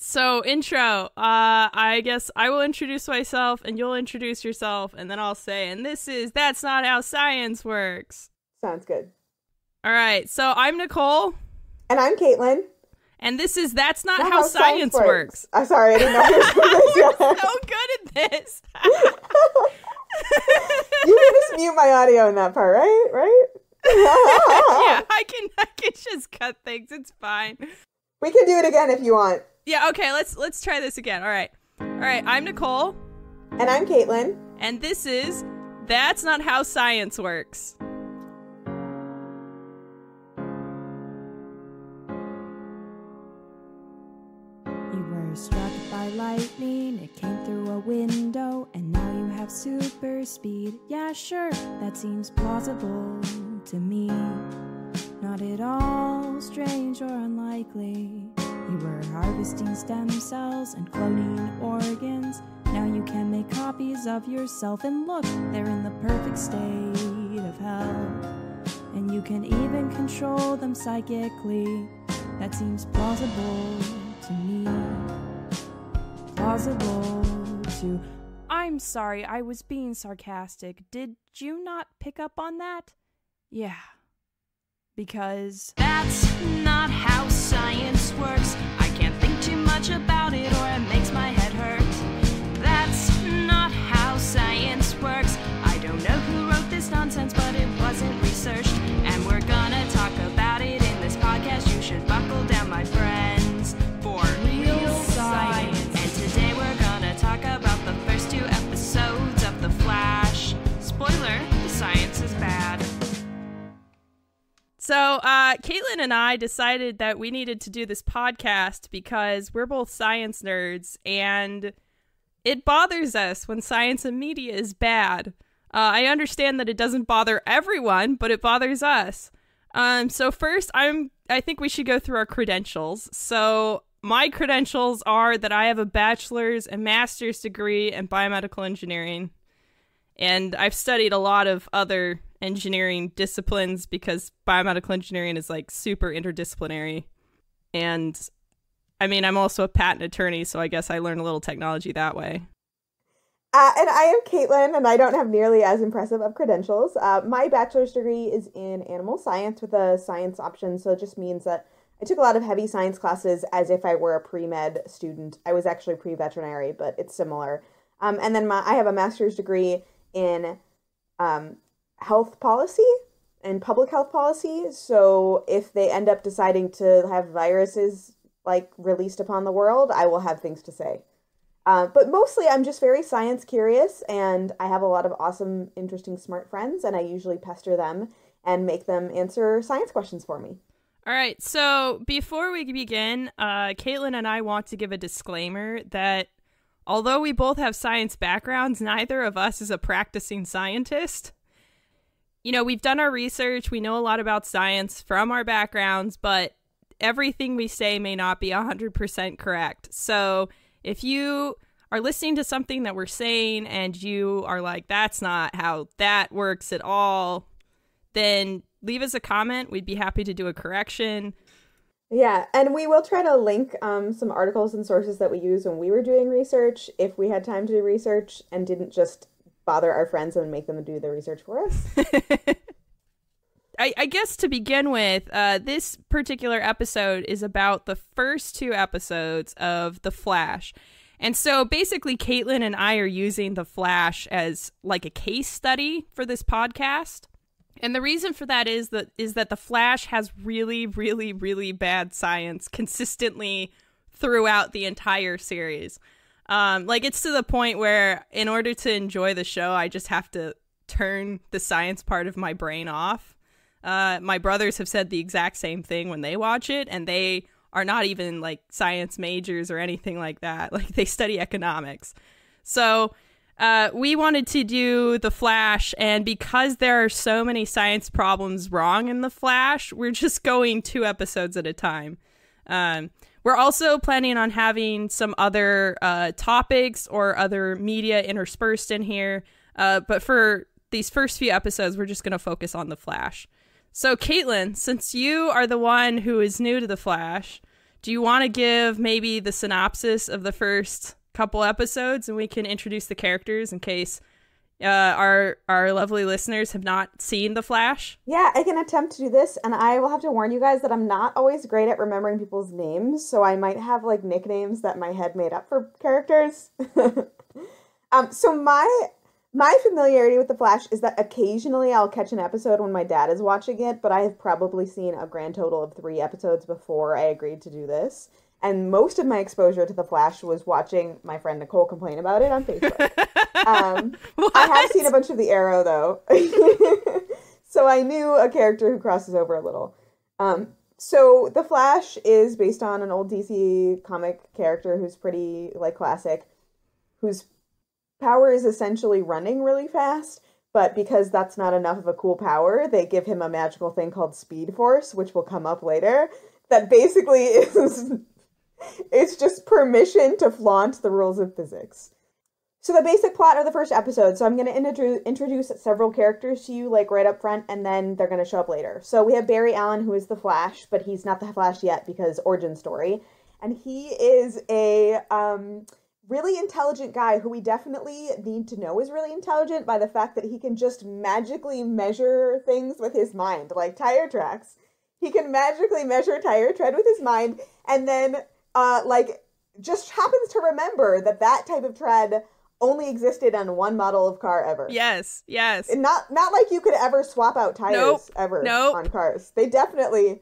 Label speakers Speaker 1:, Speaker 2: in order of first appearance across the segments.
Speaker 1: So, intro. I guess I will introduce myself and you'll introduce yourself, and then I'll say, and this is That's Not How Science Works.
Speaker 2: Sounds good.
Speaker 1: All right, so I'm Nicole.
Speaker 2: And I'm Caitlin.
Speaker 1: And this is That's Not How Science Works.
Speaker 2: I'm sorry, I didn't know you were
Speaker 1: so good at this.
Speaker 2: You can just mute my audio in that part, right?
Speaker 1: Yeah, I can just cut things. It's fine.
Speaker 2: We can do it again if you want.
Speaker 1: Yeah, okay, let's try this again. All right, I'm Nicole.
Speaker 2: And I'm Caitlin.
Speaker 1: And this is That's Not How Science Works.
Speaker 3: You were struck by lightning, it came through a window, and now you have super speed. Yeah, sure, that seems plausible to me. Not at all strange or unlikely. You were harvesting stem cells and cloning organs. Now you can make copies of yourself, and look, they're in the perfect state of health. And you can even control them psychically. That seems plausible to me. Plausible to... I'm sorry, I was being sarcastic. Did you not pick up on that? Yeah. Because
Speaker 4: that's not how science works. I can't think too much about it or it makes my head hurt. That's not how science works. I don't know who wrote this nonsense, but it wasn't researched. And we're gonna talk about it in this podcast. You should buckle down, my friends, for real science. And today we're gonna talk about the first 2 episodes of The Flash. Spoiler, the science is bad.
Speaker 1: So, Caitlin and I decided that we needed to do this podcast because we're both science nerds, and it bothers us when science and media is bad. I understand that it doesn't bother everyone, but it bothers us. So first, I think we should go through our credentials. So, my credentials are that I have a bachelor's and master's degree in biomedical engineering, and I've studied a lot of other engineering disciplines because biomedical engineering is like super interdisciplinary. And I mean, I'm also a patent attorney, so I guess I learned a little technology that way.
Speaker 2: And I am Caitlin, and I don't have nearly as impressive of credentials. My bachelor's degree is in animal science with a science option, so it just means that I took a lot of heavy science classes as if I were a pre-med student. I was actually pre-veterinary, but it's similar. And then I have a master's degree in health policy and public health policy. So if they end up deciding to have viruses like released upon the world, I will have things to say. But mostly I'm just very science curious, and I have a lot of awesome, interesting, smart friends, and I usually pester them and make them answer science questions for me.
Speaker 1: All right. So before we begin, Caitlin and I want to give a disclaimer that although we both have science backgrounds, neither of us is a practicing scientist. You know, we've done our research, we know a lot about science from our backgrounds, but everything we say may not be 100% correct. So if you are listening to something that we're saying and you are like, that's not how that works at all, then leave us a comment. We'd be happy to do a correction.
Speaker 2: Yeah, and we will try to link some articles and sources that we use when we were doing research, if we had time to do research and didn't just bother our friends and make them do the research for us.
Speaker 1: I guess to begin with, this particular episode is about the first 2 episodes of The Flash. And so basically Caitlin and I are using The Flash as like a case study for this podcast. And the reason for that is that The Flash has really, really, really bad science consistently throughout the entire series. Like, it's to the point where in order to enjoy the show, I just have to turn the science part of my brain off. My brothers have said the exact same thing when they watch it, and they are not even like science majors or anything like that. Like, they study economics. So we wanted to do The Flash, and because there are so many science problems wrong in The Flash, we're just going 2 episodes at a time. We're also planning on having some other topics or other media interspersed in here. But for these first few episodes, we're just going to focus on The Flash. So, Caitlin, since you are the one who is new to The Flash, do you want to give maybe the synopsis of the first couple episodes, and we can introduce the characters in case our lovely listeners have not seen The Flash?
Speaker 2: Yeah, I can attempt to do this, and I will have to warn you guys that I'm not always great at remembering people's names, so I might have like nicknames that my head made up for characters. So my familiarity with The Flash is that occasionally I'll catch an episode when my dad is watching it, but I have probably seen a grand total of 3 episodes before I agreed to do this. And most of my exposure to The Flash was watching my friend Nicole complain about it on Facebook. I have seen a bunch of The Arrow, though. So I knew a character who crosses over a little. So The Flash is based on an old DC comic character who's pretty, like, classic, whose power is essentially running really fast, but because that's not enough of a cool power, they give him a magical thing called Speed Force, which will come up later, that basically is it's just permission to flaunt the rules of physics. So the basic plot of the first episode, so I'm going to introduce several characters to you, like, right up front, and then they're going to show up later. So we have Barry Allen, who is the Flash, but he's not the Flash yet because origin story, and he is a really intelligent guy who we definitely need to know is really intelligent by the fact that he can just magically measure things with his mind, like tire tracks. He can magically measure tire tread with his mind, and then, just happens to remember that type of tread only existed on one model of car ever.
Speaker 1: Yes.
Speaker 2: And not like you could ever swap out tires on cars. They definitely,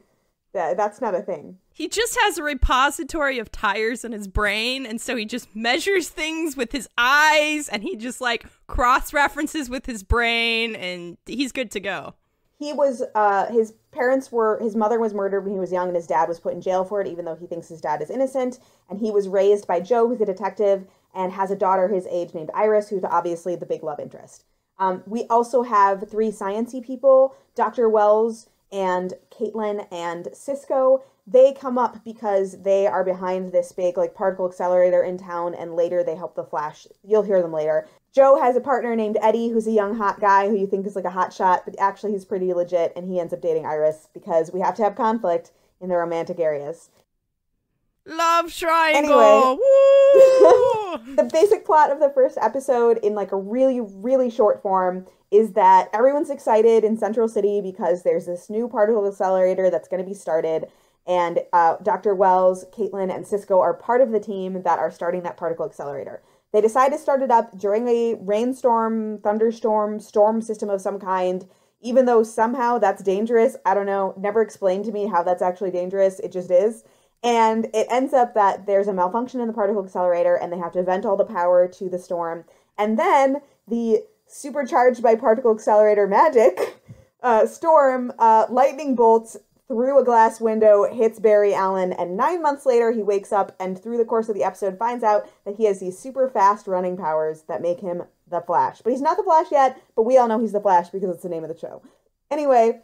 Speaker 2: that's not a thing.
Speaker 1: He just has a repository of tires in his brain, and so he just measures things with his eyes, and he just, like, cross-references with his brain, and he's good to go.
Speaker 2: He was, his mother was murdered when he was young, and his dad was put in jail for it, even though he thinks his dad is innocent, and he was raised by Joe, who's a detective, and has a daughter his age named Iris, who's obviously the big love interest. We also have 3 science-y people, Dr. Wells and Caitlin and Cisco. They come up because they are behind this big, like, particle accelerator in town, and later they help the Flash. You'll hear them later. Joe has a partner named Eddie, who's a young, hot guy who you think is like a hot shot, but actually he's pretty legit, and he ends up dating Iris because we have to have conflict in the romantic areas.
Speaker 1: Love triangle!
Speaker 2: Anyway,
Speaker 1: Woo!
Speaker 2: The basic plot of the first episode in, like, a really, really short form is that everyone's excited in Central City because there's this new particle accelerator that's going to be started, and Dr. Wells, Caitlin, and Cisco are part of the team that are starting that particle accelerator. They decide to start it up during a rainstorm, thunderstorm, storm system of some kind, even though somehow that's dangerous. I don't know. Never explained to me how that's actually dangerous. It just is. And it ends up that there's a malfunction in the particle accelerator, and they have to vent all the power to the storm. And then the supercharged by particle accelerator magic storm, lightning bolts through a glass window, hits Barry Allen, and 9 months later he wakes up and through the course of the episode finds out that he has these super fast running powers that make him the Flash. But he's not the Flash yet, but we all know he's the Flash because it's the name of the show. Anyway,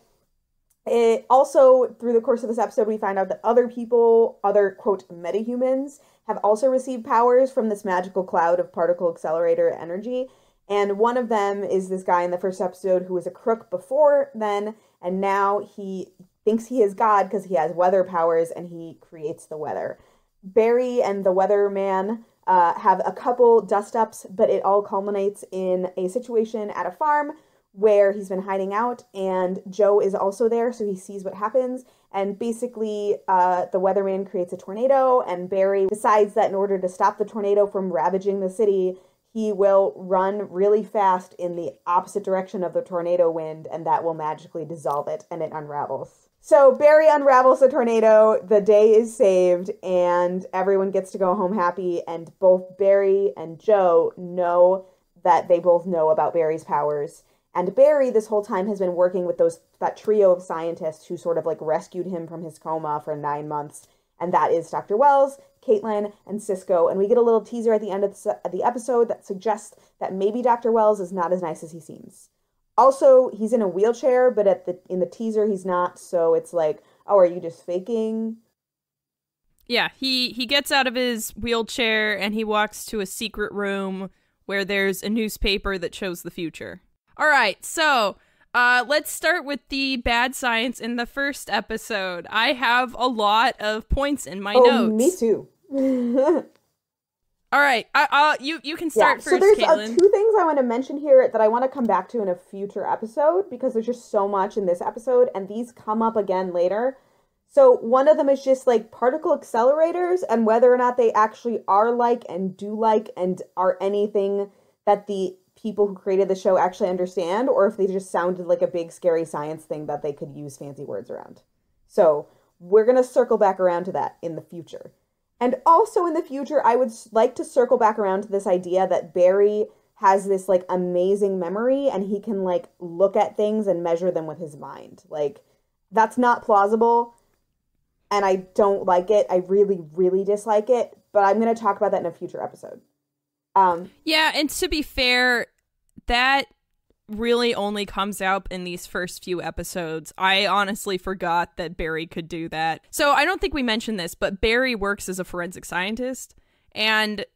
Speaker 2: it also, through the course of this episode, we find out that other people, other, quote, metahumans, have also received powers from this magical cloud of particle accelerator energy. And one of them is this guy in the first episode who was a crook before then, and now he thinks he is God because he has weather powers and he creates the weather. Barry and the weatherman have a couple dust-ups, but it all culminates in a situation at a farm where he's been hiding out, and Joe is also there, so he sees what happens, and basically the weatherman creates a tornado, and Barry decides that in order to stop the tornado from ravaging the city, he will run really fast in the opposite direction of the tornado wind, and that will magically dissolve it, and it unravels. So Barry unravels the tornado, the day is saved, and everyone gets to go home happy, and both Barry and Joe know that they both know about Barry's powers. And Barry, this whole time, has been working with that trio of scientists who sort of, like, rescued him from his coma for 9 months, and that is Dr. Wells, Caitlin, and Cisco, and we get a little teaser at the end of the episode that suggests that maybe Dr. Wells is not as nice as he seems. Also, he's in a wheelchair, but in the teaser he's not, so it's like, oh, are you just faking?
Speaker 1: Yeah, he gets out of his wheelchair and he walks to a secret room where there's a newspaper that shows the future. All right, so Let's start with the bad science in the first episode. I have a lot of points in my notes.
Speaker 2: Me too.
Speaker 1: All right, you can start first,
Speaker 2: so there's
Speaker 1: Caitlin.
Speaker 2: Two things I want to mention here that I want to come back to in a future episode, because there's just so much in this episode, and these come up again later. So one of them is just like particle accelerators and whether or not they actually are like and do like and are anything that the people who created the show actually understand, or if they just sounded like a big scary science thing that they could use fancy words around. So we're going to circle back around to that in the future. And also in the future, I would like to circle back around to this idea that Barry has this like amazing memory and he can like look at things and measure them with his mind. Like, that's not plausible. And I don't like it. I really, really dislike it. But I'm going to talk about that in a future episode.
Speaker 1: Yeah, and to be fair, that really only comes out in these first few episodes. I honestly forgot that Barry could do that. So I don't think we mentioned this, but Barry works as a forensic scientist, and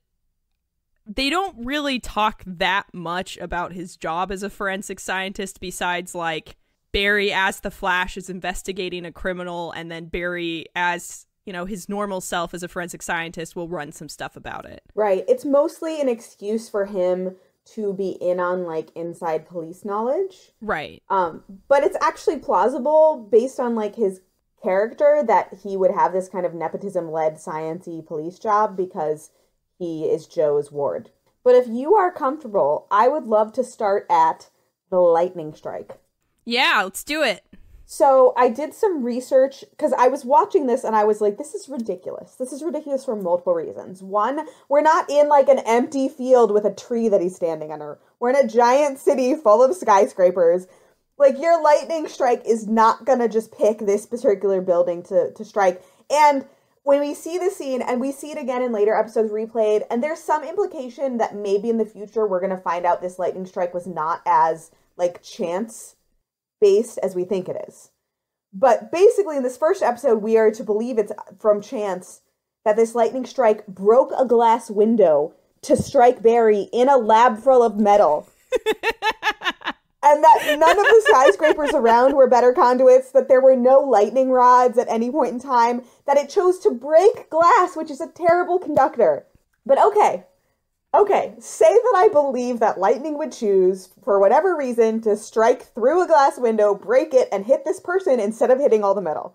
Speaker 1: they don't really talk that much about his job as a forensic scientist besides, like, Barry as the Flash is investigating a criminal, and then Barry as, you know, his normal self as a forensic scientist will run some stuff about it.
Speaker 2: Right. It's mostly an excuse for him to be in on, like, inside police knowledge.
Speaker 1: Right.
Speaker 2: But it's actually plausible based on, like, his character that he would have this kind of nepotism-led science-y police job because he is Joe's ward. But if you are comfortable, I would love to start at the lightning strike.
Speaker 1: Yeah, let's do it.
Speaker 2: So I did some research because I was watching this and I was like, this is ridiculous. This is ridiculous for multiple reasons. One, we're not in like an empty field with a tree that he's standing under. We're in a giant city full of skyscrapers. Like, your lightning strike is not going to just pick this particular building to strike. And when we see the scene, and we see it again in later episodes replayed, and there's some implication that maybe in the future we're going to find out this lightning strike was not as, like, chance-based as we think it is. But basically in this first episode, we are to believe it's from chance that this lightning strike broke a glass window to strike Barry in a lab full of metal. And that none of the skyscrapers around were better conduits, that there were no lightning rods at any point in time, that it chose to break glass, which is a terrible conductor. But okay, say that I believe that lightning would choose, for whatever reason, to strike through a glass window, break it, and hit this person instead of hitting all the metal.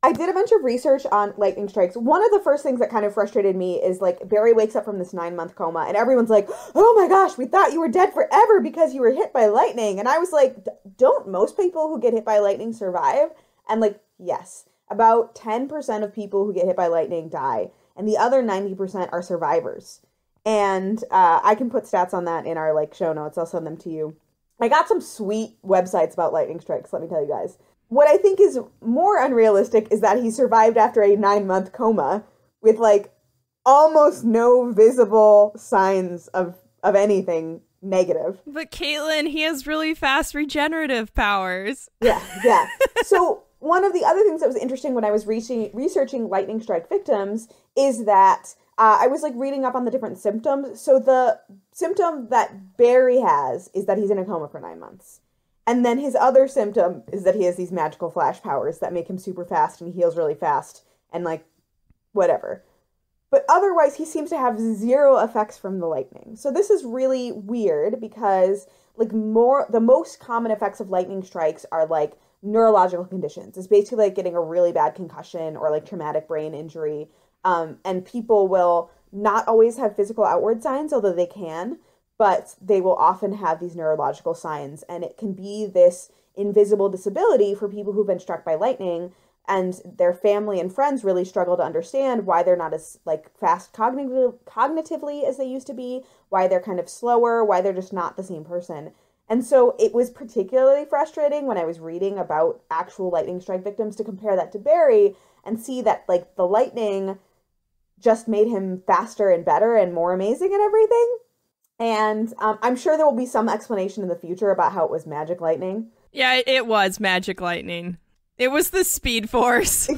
Speaker 2: I did a bunch of research on lightning strikes. One of the first things that kind of frustrated me is, like, Barry wakes up from this 9-month coma, and everyone's like, oh my gosh, we thought you were dead forever because you were hit by lightning. And I was like, don't most people who get hit by lightning survive? And, like, yes. About 10% of people who get hit by lightning die, and the other 90% are survivors. And I can put stats on that in our, like, show notes. I'll send them to you. I got some sweet websites about lightning strikes, let me tell you guys. What I think is more unrealistic is that he survived after a 9-month coma with, like, almost no visible signs of anything negative.
Speaker 1: But Caitlin, he has really fast regenerative powers.
Speaker 2: Yeah. So one of the other things that was interesting when I was researching lightning strike victims is that I was, like, reading up on the different symptoms. So the symptom that Barry has is that he's in a coma for 9 months. And then his other symptom is that he has these magical flash powers that make him super fast and heals really fast and, like, whatever. But otherwise, he seems to have zero effects from the lightning. So this is really weird because, like, the most common effects of lightning strikes are, like, neurological conditions. It's basically like getting a really bad concussion or, like, traumatic brain injury. And people will not always have physical outward signs, although they can. But they will often have these neurological signs, and it can be this invisible disability for people who've been struck by lightning, and their family and friends really struggle to understand why they're not as, like, fast cognitively as they used to be, why they're kind of slower, why they're just not the same person. And so it was particularly frustrating when I was reading about actual lightning strike victims to compare that to Barry and see that, like, the lightning just made him faster and better and more amazing and everything. And I'm sure there will be some explanation in the future about how it was magic lightning.
Speaker 1: Yeah, it was magic lightning. It was the speed force.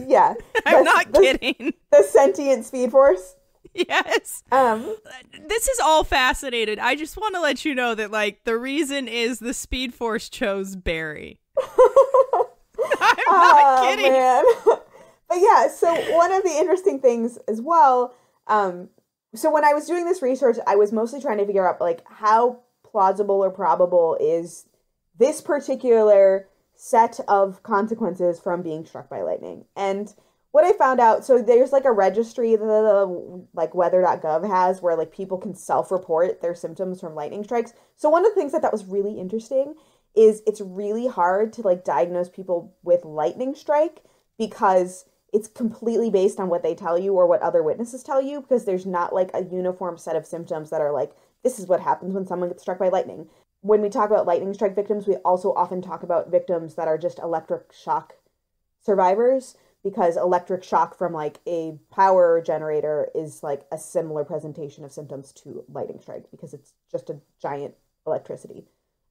Speaker 2: Yeah.
Speaker 1: I'm not kidding.
Speaker 2: The sentient speed force.
Speaker 1: Yes. This is all fascinating. I just want to let you know that, like, the reason is the Speed Force chose Barry. I'm not kidding.
Speaker 2: Man. But yeah, so one of the interesting things as well, so when I was doing this research, I was mostly trying to figure out, like, how plausible or probable is this particular set of consequences from being struck by lightning. And what I found out, so there's like a registry that like weather.gov has where like people can self-report their symptoms from lightning strikes. So one of the things that was really interesting is it's really hard to like diagnose people with lightning strike because it's completely based on what they tell you or what other witnesses tell you, because there's not like a uniform set of symptoms that are like, this is what happens when someone gets struck by lightning. When we talk about lightning strike victims, we also often talk about victims that are just electric shock survivors, because electric shock from like a power generator is like a similar presentation of symptoms to lightning strike because it's just a giant electricity.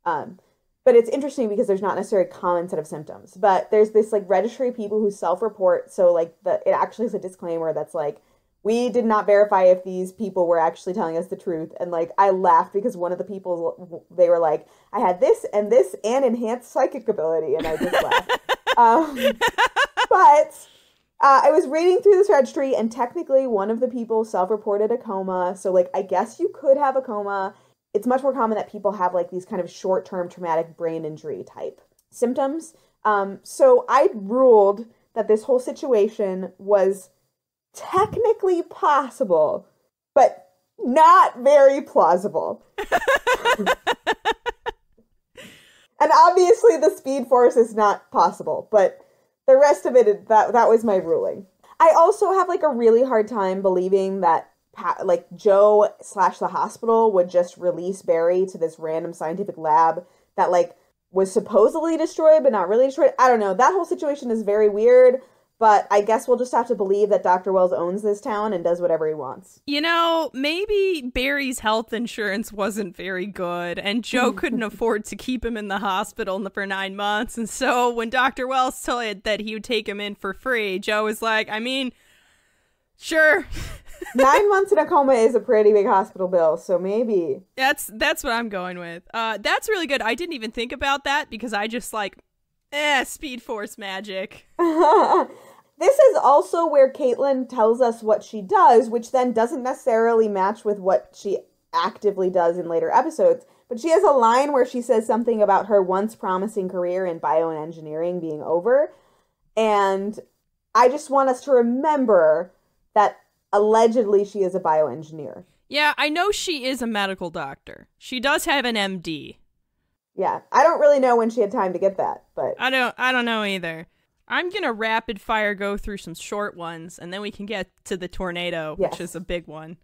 Speaker 2: But it's interesting because there's not necessarily a common set of symptoms, but there's this like registry of people who self-report. So like it actually is a disclaimer that's like, we did not verify if these people were actually telling us the truth. And like, I laughed because one of the people, they were like, I had this and enhanced psychic ability. And I just laughed. But I was reading through this registry, and technically one of the people self-reported a coma. So like, I guess you could have a coma. It's much more common that people have like these kind of short-term traumatic brain injury type symptoms. So I ruled that this whole situation was technically possible, but not very plausible. And obviously the Speed Force is not possible, but the rest of it, that was my ruling. I also have like a really hard time believing that like Joe / the hospital would just release Barry to this random scientific lab that like was supposedly destroyed but not really destroyed. I don't know. That whole situation is very weird, but I guess we'll just have to believe that Dr. Wells owns this town and does whatever he wants.
Speaker 1: You know, maybe Barry's health insurance wasn't very good, and Joe couldn't afford to keep him in the hospital for 9 months, and so when Dr. Wells told that he would take him in for free, Joe was like, I mean, sure.
Speaker 2: 9 months in a coma is a pretty big hospital bill, so maybe.
Speaker 1: That's what I'm going with. That's really good. I didn't even think about that because I just like, Speed Force magic.
Speaker 2: This is also where Caitlin tells us what she does, which then doesn't necessarily match with what she actively does in later episodes. But she has a line where she says something about her once promising career in bioengineering being over. And I just want us to remember that allegedly she is a bioengineer.
Speaker 1: Yeah, I know she is a medical doctor. She does have an MD.
Speaker 2: Yeah, I don't really know when she had time to get that, but
Speaker 1: I don't know either. I'm gonna rapid fire go through some short ones, and then we can get to the tornado, which is a big one.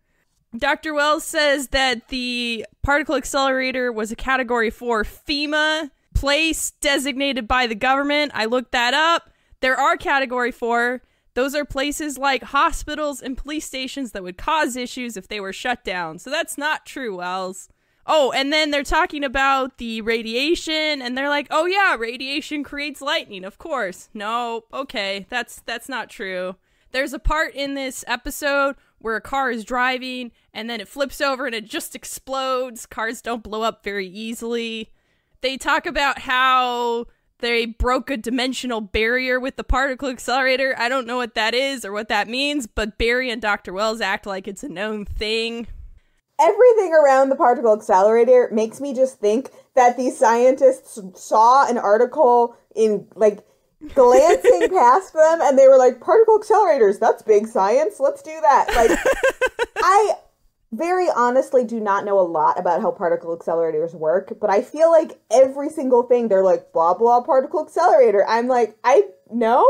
Speaker 1: Dr. Wells says that the particle accelerator was a Category 4 FEMA place designated by the government. I looked that up. There are Category 4. Those are places like hospitals and police stations that would cause issues if they were shut down. So that's not true, Wells. Oh, and then they're talking about the radiation, and they're like, oh yeah, radiation creates lightning, of course. No, okay, that's not true. There's a part in this episode where a car is driving, and then it flips over and it just explodes. Cars don't blow up very easily. They talk about how they broke a dimensional barrier with the particle accelerator. I don't know what that is or what that means, but Barry and Dr. Wells act like it's a known thing.
Speaker 2: Everything around the particle accelerator makes me just think that these scientists saw an article in, like, glancing past them, and they were like, particle accelerators, that's big science, let's do that. Like, I very honestly do not know a lot about how particle accelerators work, but I feel like every single thing, they're like, blah, blah, particle accelerator. I'm like, no?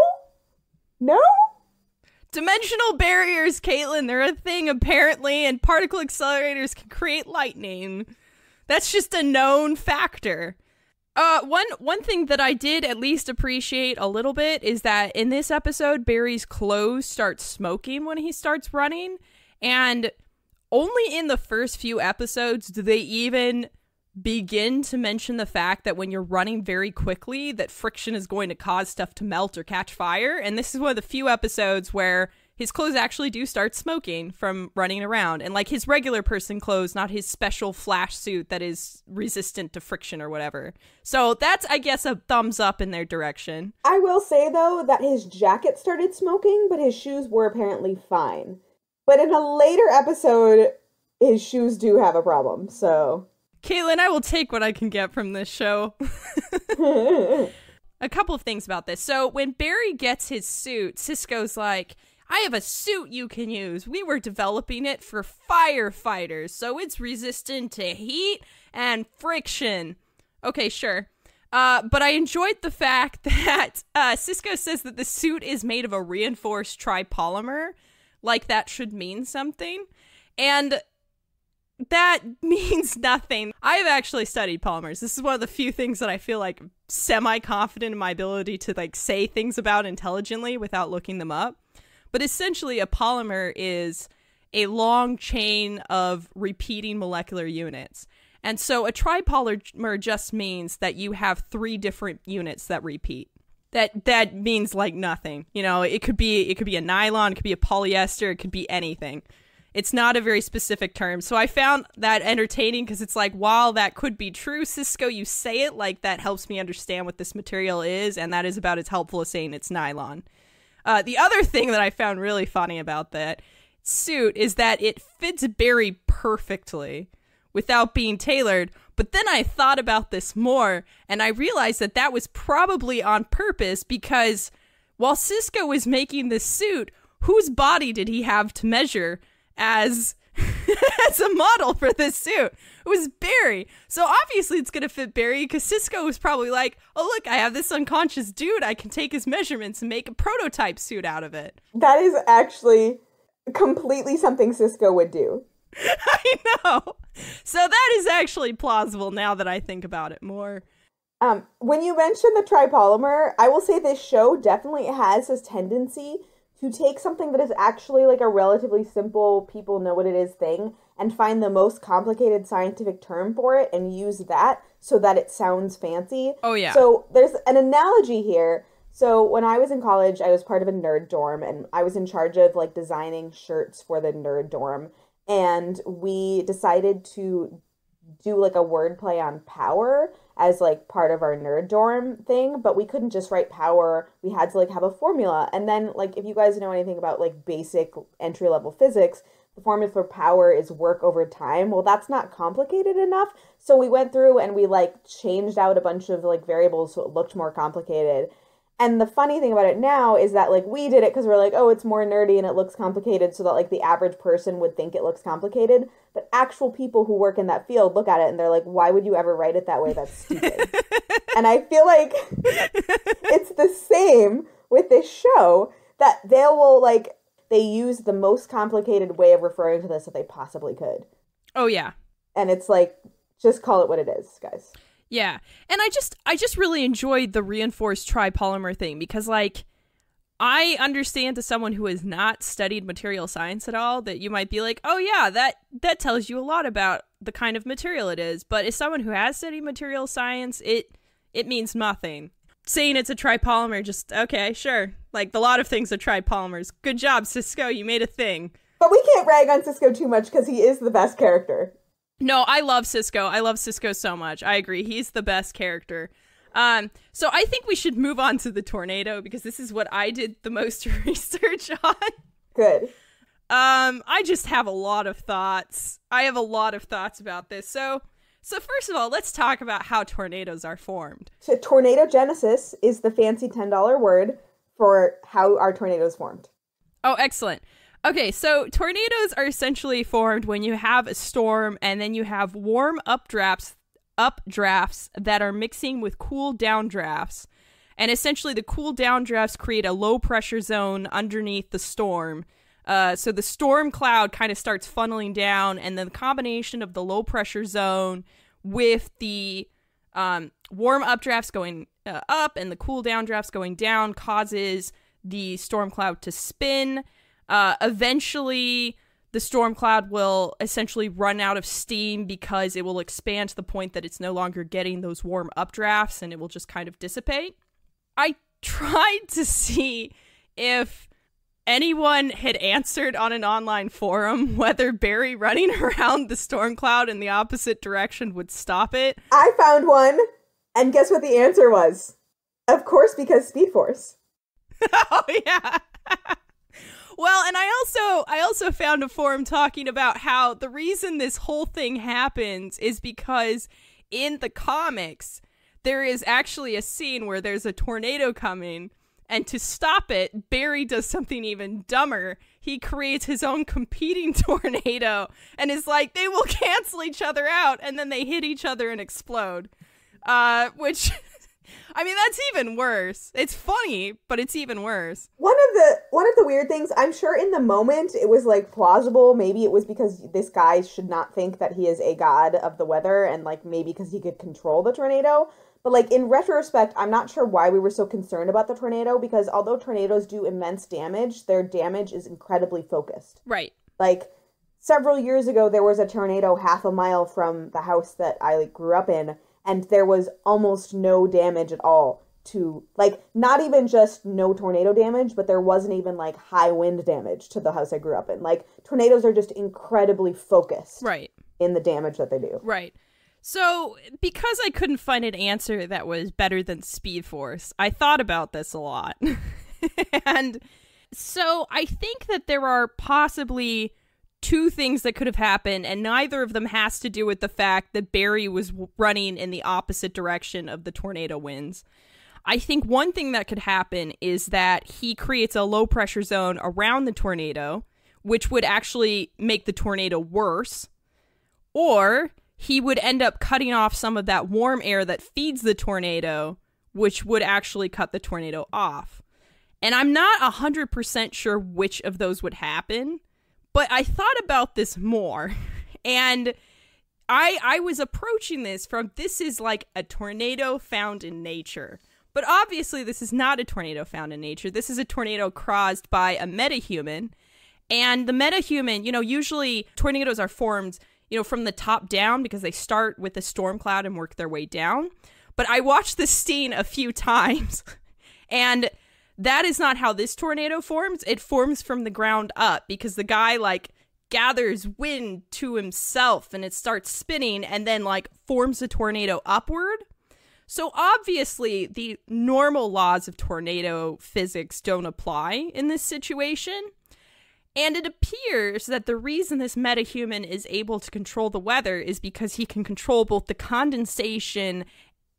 Speaker 1: Dimensional barriers, Caitlin, they're a thing apparently, and particle accelerators can create lightning. That's just a known factor. One thing that I did at least appreciate a little bit is that in this episode, Barry's clothes start smoking when he starts running, and only in the first few episodes do they even begin to mention the fact that when you're running very quickly, that friction is going to cause stuff to melt or catch fire. And this is one of the few episodes where his clothes actually do start smoking from running around. And like his regular person clothes, not his special Flash suit that is resistant to friction or whatever. So that's, I guess, a thumbs up in their direction.
Speaker 2: I will say, though, that his jacket started smoking, but his shoes were apparently fine. But in a later episode, his shoes do have a problem, so...
Speaker 1: Caitlin, I will take what I can get from this show. A couple of things about this. So when Barry gets his suit, Cisco's like, I have a suit you can use. We were developing it for firefighters, so it's resistant to heat and friction. Okay, sure. But I enjoyed the fact that Cisco says that the suit is made of a reinforced tripolymer, like that should mean something. And that means nothing. I've actually studied polymers. This is one of the few things that I feel like semi-confident in my ability to like say things about intelligently without looking them up. But essentially a polymer is a long chain of repeating molecular units. And so a tripolymer just means that you have 3 different units that repeat. That means like nothing. You know, it could be a nylon, it could be a polyester, it could be anything. It's not a very specific term. So I found that entertaining because it's like, while that could be true, Cisco, you say it like that helps me understand what this material is, and that is about as helpful as saying it's nylon. The other thing that I found really funny about that suit is that it fits Barry perfectly without being tailored. But then I thought about this more, and I realized that that was probably on purpose because while Cisco was making this suit, whose body did he have to measure as a model for this suit? It was Barry. So obviously it's gonna fit Barry because Cisco was probably like, oh look, I have this unconscious dude, I can take his measurements and make a prototype suit out of it.
Speaker 2: That is actually completely something Cisco would do.
Speaker 1: I know. So that is actually plausible now that I think about it more.
Speaker 2: When you mentioned the tripolymer, I will say this show definitely has this tendency to take something that is actually like a relatively simple, people know what it is thing, and find the most complicated scientific term for it and use that so that it sounds fancy.
Speaker 1: Oh, yeah.
Speaker 2: So there's an analogy here. So when I was in college, I was part of a nerd dorm, and I was in charge of like designing shirts for the nerd dorm. And we decided to do like a wordplay on power as like part of our nerd dorm thing, but we couldn't just write power. We had to like have a formula. And then like, if you guys know anything about like basic entry level physics, the formula for power is work over time. Well, that's not complicated enough. So we went through and we like changed out a bunch of like variables so it looked more complicated. And the funny thing about it now is that like we did it because we're like, oh, it's more nerdy and it looks complicated so that like the average person would think it looks complicated. But actual people who work in that field look at it and they're like, why would you ever write it that way? That's stupid. And I feel like it's the same with this show, that they use the most complicated way of referring to this that they possibly could.
Speaker 1: Oh, yeah.
Speaker 2: And it's like, just call it what it is, guys.
Speaker 1: Yeah. And I just really enjoyed the reinforced tripolymer thing because, like, I understand to someone who has not studied material science at all that you might be like, oh, yeah, that tells you a lot about the kind of material it is. But as someone who has studied material science, it means nothing. Saying it's a tripolymer, just, okay, sure. Like, a lot of things are tripolymers. Good job, Cisco. You made a thing.
Speaker 2: But we can't rag on Cisco too much because he is the best character.
Speaker 1: No, I love Cisco. I love Cisco so much. I agree. He's the best character. So I think we should move on to the tornado because this is what I did the most research on.
Speaker 2: Good.
Speaker 1: I just have a lot of thoughts. I have a lot of thoughts about this. So first of all, let's talk about how tornadoes are formed.
Speaker 2: So tornadogenesis is the fancy $10 word for how our tornadoes formed.
Speaker 1: Oh, excellent. Okay, so tornadoes are essentially formed when you have a storm and then you have warm updrafts that are mixing with cool downdrafts. And essentially the cool downdrafts create a low pressure zone underneath the storm. So the storm cloud kind of starts funneling down, and then the combination of the low pressure zone with the warm updrafts going up and the cool downdrafts going down causes the storm cloud to spin. Eventually, the storm cloud will essentially run out of steam because it will expand to the point that it's no longer getting those warm updrafts and it will just kind of dissipate. I tried to see if anyone had answered on an online forum whether Barry running around the storm cloud in the opposite direction would stop it.
Speaker 2: I found one, and guess what the answer was? Of course, because Speed Force.
Speaker 1: Oh, yeah. Well, and I also found a forum talking about how the reason this whole thing happens is because in the comics, there is actually a scene where there's a tornado coming, and to stop it, Barry does something even dumber. He creates his own competing tornado and is like, they will cancel each other out, and then they hit each other and explode. Which... I mean, that's even worse. It's funny, but it's even worse.
Speaker 2: One of the weird things, I'm sure in the moment it was like plausible. Maybe it was because this guy should not think that he is a god of the weather, and like maybe because he could control the tornado. But like in retrospect, I'm not sure why we were so concerned about the tornado, because although tornadoes do immense damage, their damage is incredibly focused.
Speaker 1: Right.
Speaker 2: Like several years ago, there was a tornado half a mile from the house that I like grew up in. And there was almost no damage at all to, like, not even just no tornado damage, but there wasn't even, like, high wind damage to the house I grew up in. Like, tornadoes are just incredibly focused in the damage that they do.
Speaker 1: Right. So, because I couldn't find an answer that was better than Speed Force, I thought about this a lot. And so, I think that there are possibly two things that could have happened, and neither of them has to do with the fact that Barry was running in the opposite direction of the tornado winds. I think one thing that could happen is that he creates a low pressure zone around the tornado, which would actually make the tornado worse, or he would end up cutting off some of that warm air that feeds the tornado, which would actually cut the tornado off. And I'm not 100% sure which of those would happen, but I thought about this more, and I was approaching this from, this is like a tornado found in nature. But obviously this is not a tornado found in nature. This is a tornado caused by a metahuman. And the metahuman, usually tornadoes are formed, from the top down because they start with a storm cloud and work their way down. But I watched this scene a few times, and that is not how this tornado forms. It forms from the ground up because the guy gathers wind to himself and it starts spinning and then forms a tornado upward. So obviously the normal laws of tornado physics don't apply in this situation. And it appears that the reason this metahuman is able to control the weather is because he can control both the condensation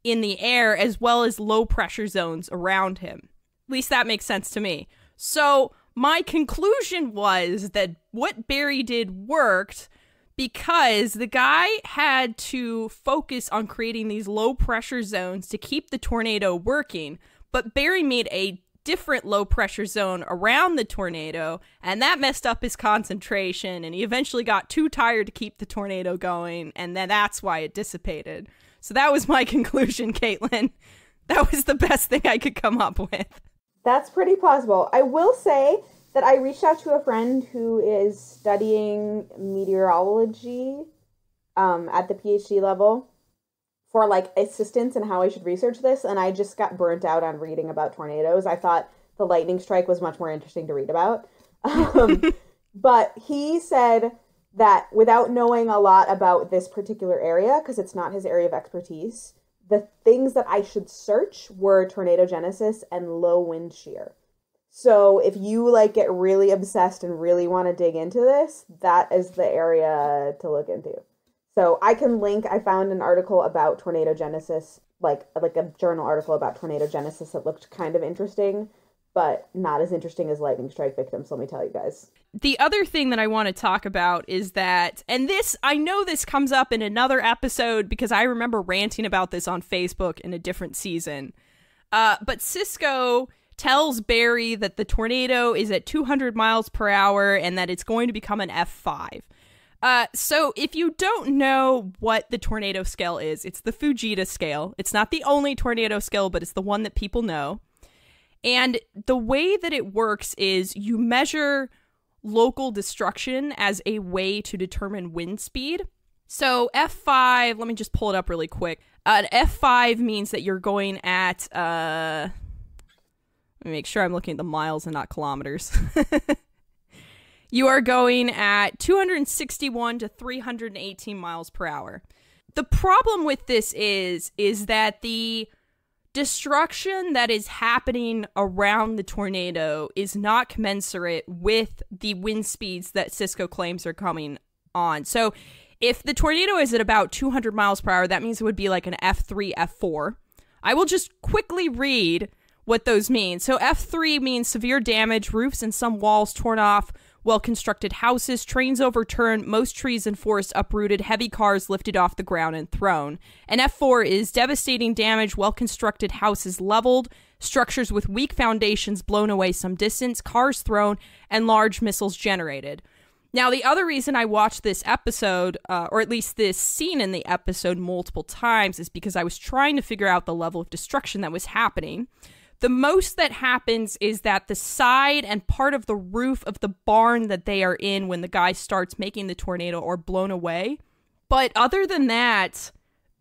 Speaker 1: in the air as well as low pressure zones around him. At least that makes sense to me. So my conclusion was that what Barry did worked because the guy had to focus on creating these low pressure zones to keep the tornado working. But Barry made a different low pressure zone around the tornado, and that messed up his concentration, and he eventually got too tired to keep the tornado going, and then that's why it dissipated. So that was my conclusion, Caitlin. That was the best thing I could come up with.
Speaker 2: That's pretty plausible. I will say that I reached out to a friend who is studying meteorology at the PhD level for assistance in how I should research this, and I just got burnt out on reading about tornadoes. I thought the lightning strike was much more interesting to read about. But he said that without knowing a lot about this particular area, because it's not his area of expertise, the things that I should search were tornadogenesis and low wind shear. So if you get really obsessed and really want to dig into this, that is the area to look into. So I can link, I found an article about tornadogenesis, like a journal article about tornadogenesis that looked kind of interesting, but not as interesting as lightning strike victims, let me tell you guys.
Speaker 1: The other thing that I want to talk about is that, and this, I know this comes up in another episode because I remember ranting about this on Facebook in a different season, but Cisco tells Barry that the tornado is at 200 miles per hour and that it's going to become an F5. So if you don't know what the tornado scale is, it's the Fujita scale. It's not the only tornado scale, but it's the one that people know. And the way that it works is you measure local destruction as a way to determine wind speed. So F5, let me just pull it up really quick. An F5 means that you're going at, let Let me make sure I'm looking at the miles and not kilometers. You are going at 261 to 318 miles per hour. The problem with this is that the destruction that is happening around the tornado is not commensurate with the wind speeds that Cisco claims are coming on. So if the tornado is at about 200 miles per hour, that means it would be like an F3, F4. I will just quickly read what those mean. So F3 means severe damage, roofs and some walls torn off, well-constructed houses, trains overturned, most trees and forests uprooted, heavy cars lifted off the ground and thrown. And F4 is devastating damage, well-constructed houses leveled, structures with weak foundations blown away some distance, cars thrown, and large missiles generated. Now, the other reason I watched this episode, or at least this scene in the episode multiple times, is because I was trying to figure out the level of destruction that was happening. The most that happens is that the side and part of the roof of the barn that they are in when the guy starts making the tornado are blown away. But other than that,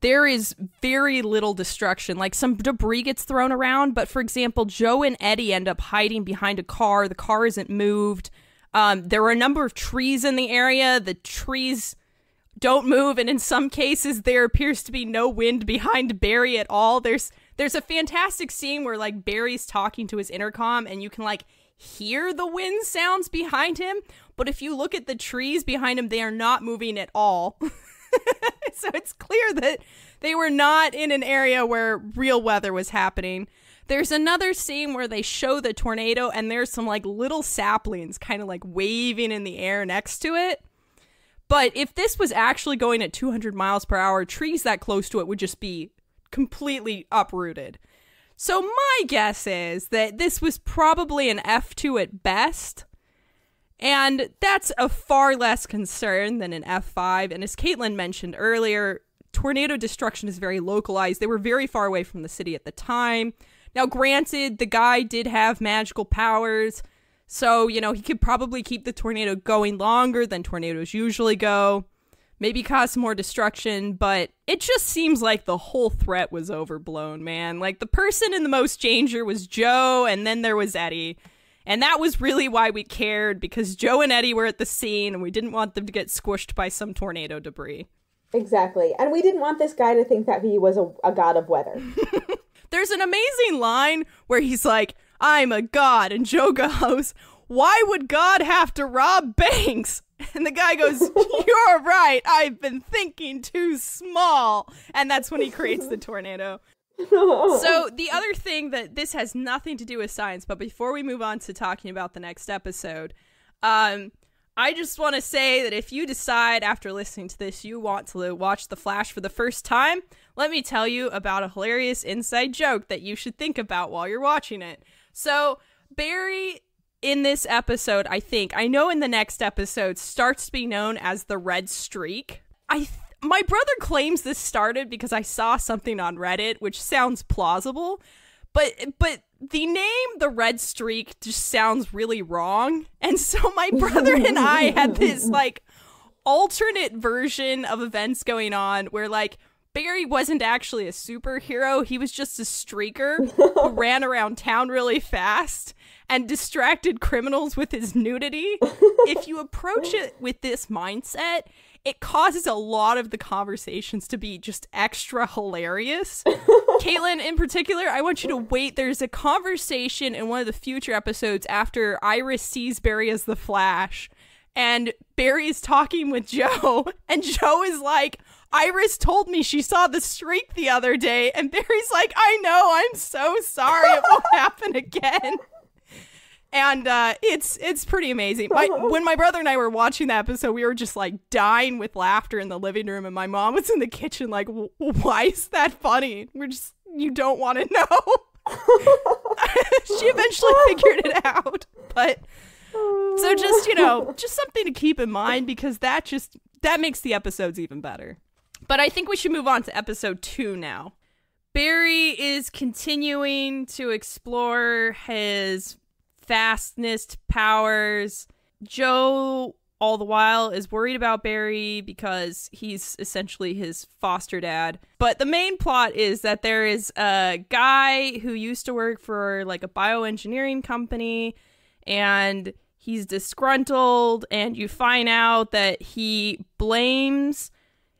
Speaker 1: there is very little destruction. Like, some debris gets thrown around, but for example, Joe and Eddie end up hiding behind a car. The car isn't moved. There are a number of trees in the area. The trees don't move, and in some cases, there appears to be no wind behind Barry at all. There's a fantastic scene where, like, Barry's talking to his intercom, and you can, like, hear the wind sounds behind him, but if you look at the trees behind him, they are not moving at all. So it's clear that they were not in an area where real weather was happening. There's another scene where they show the tornado, and there's some, like, little saplings kind of, like, waving in the air next to it. But if this was actually going at 200 miles per hour, trees that close to it would just be completely uprooted. So my guess is that this was probably an F2 at best, and that's a far less concern than an F5. And as Caitlin mentioned earlier, tornado destruction is very localized. They were very far away from the city at the time. Now, granted, the guy did have magical powers, so, you know, he could probably keep the tornado going longer than tornadoes usually go. Maybe cause some more destruction, but it just seems like the whole threat was overblown, man. Like, the person in the most danger was Joe, and then there was Eddie. And that was really why we cared, because Joe and Eddie were at the scene, and we didn't want them to get squished by some tornado debris.
Speaker 2: Exactly. And we didn't want this guy to think that he was a god of weather.
Speaker 1: There's an amazing line where he's like, "I'm a god," and Joe goes, "Why would God have to rob banks?" And the guy goes, "You're right, I've been thinking too small." And that's when he creates the tornado. So the other thing that this has nothing to do with science, but before we move on to talking about the next episode, I just want to say that if you decide after listening to this you want to watch The Flash for the first time, let me tell you about a hilarious inside joke that you should think about while you're watching it. So Barry, in this episode, I know in the next episode, starts to be known as the Red Streak. My brother claims this started because I saw something on Reddit, which sounds plausible, but the name the Red Streak just sounds really wrong. And so my brother and I had this, like, alternate version of events going on where, like, Barry wasn't actually a superhero. He was just a streaker who ran around town really fast and distracted criminals with his nudity. If you approach it with this mindset, it causes a lot of the conversations to be just extra hilarious. Caitlin, in particular, I want you to wait. There's a conversation in one of the future episodes after Iris sees Barry as the Flash, and Barry is talking with Joe, and Joe is like, "Iris told me she saw the streak the other day," and Barry's like, "I know, I'm so sorry, it won't happen again." And it's pretty amazing. When my brother and I were watching that episode, we were just, like, dying with laughter in the living room, and my mom was in the kitchen like, "Why is that funny?" We're just, "You don't want to know." She eventually figured it out. But so just, you know, just something to keep in mind, because that makes the episodes even better. But I think we should move on to episode 2 now. Barry is continuing to explore his fastness powers. Joe all the while is worried about Barry because he's essentially his foster dad. But the main plot is that there is a guy who used to work for like a bioengineering company, and he's disgruntled, and you find out that he blames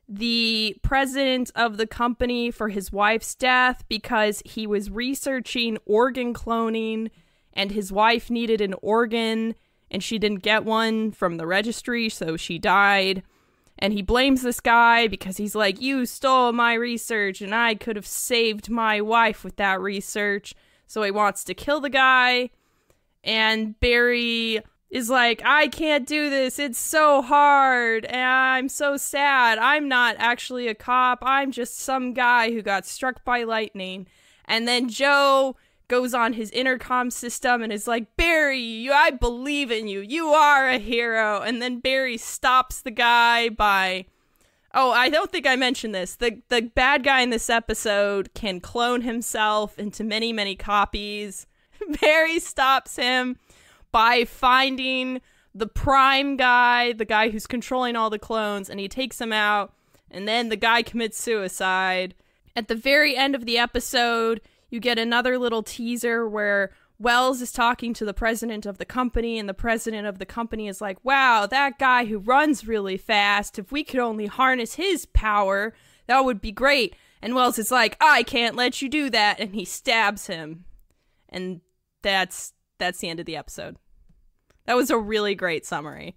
Speaker 1: the president of the company for his wife's death because he was researching organ cloning, and his wife needed an organ and she didn't get one from the registry, so she died. And he blames this guy because he's like, you stole my research and I could have saved my wife with that research. So he wants to kill the guy. And Barry is like, I can't do this. It's so hard. And I'm so sad. I'm not actually a cop. I'm just some guy who got struck by lightning. And then Joe goes on his intercom system and is like, Barry, I believe in you. You are a hero. And then Barry stops the guy by... Oh, I don't think I mentioned this. The bad guy in this episode can clone himself into many, many copies. Barry stops him by finding the prime guy, the guy who's controlling all the clones, and he takes him out, and then the guy commits suicide. At the very end of the episode, you get another little teaser where Wells is talking to the president of the company, and the president of the company is like, wow, that guy who runs really fast, if we could only harness his power, that would be great. And Wells is like, I can't let you do that, and he stabs him. And that's the end of the episode. That was a really great summary.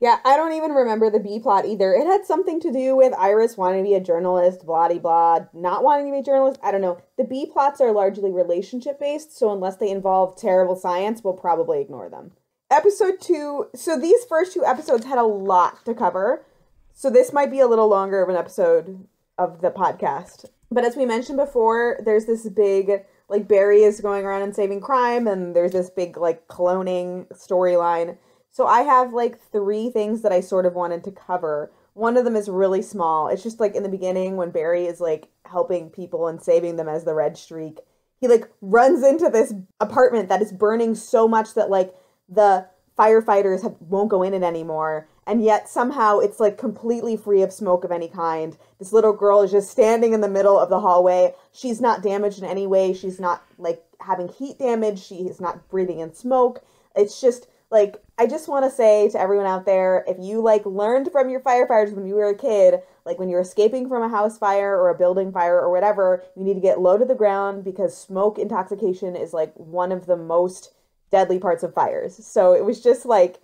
Speaker 2: Yeah, I don't even remember the B plot either. It had something to do with Iris wanting to be a journalist, blah-de-blah, not wanting to be a journalist. I don't know. The B plots are largely relationship-based, so unless they involve terrible science, we'll probably ignore them. Episode 2, so these first 2 episodes had a lot to cover, so this might be a little longer of an episode of the podcast. But as we mentioned before, there's this big, like, Barry is going around and saving crime, and there's this big, like, cloning storyline. So I have, like, 3 things that I sort of wanted to cover. One of them is really small. It's just, like, in the beginning when Barry is, like, helping people and saving them as the red streak. He, like, runs into this apartment that is burning so much that, like, the firefighters won't go in it anymore. And yet somehow it's, like, completely free of smoke of any kind. This little girl is just standing in the middle of the hallway. She's not damaged in any way. She's not, like, having heat damage. She is not breathing in smoke. It's just... like, I just want to say to everyone out there, if you, like, learned from your firefighters when you were a kid, like, when you're escaping from a house fire or a building fire or whatever, you need to get low to the ground because smoke intoxication is, like, one of the most deadly parts of fires. So it was just, like,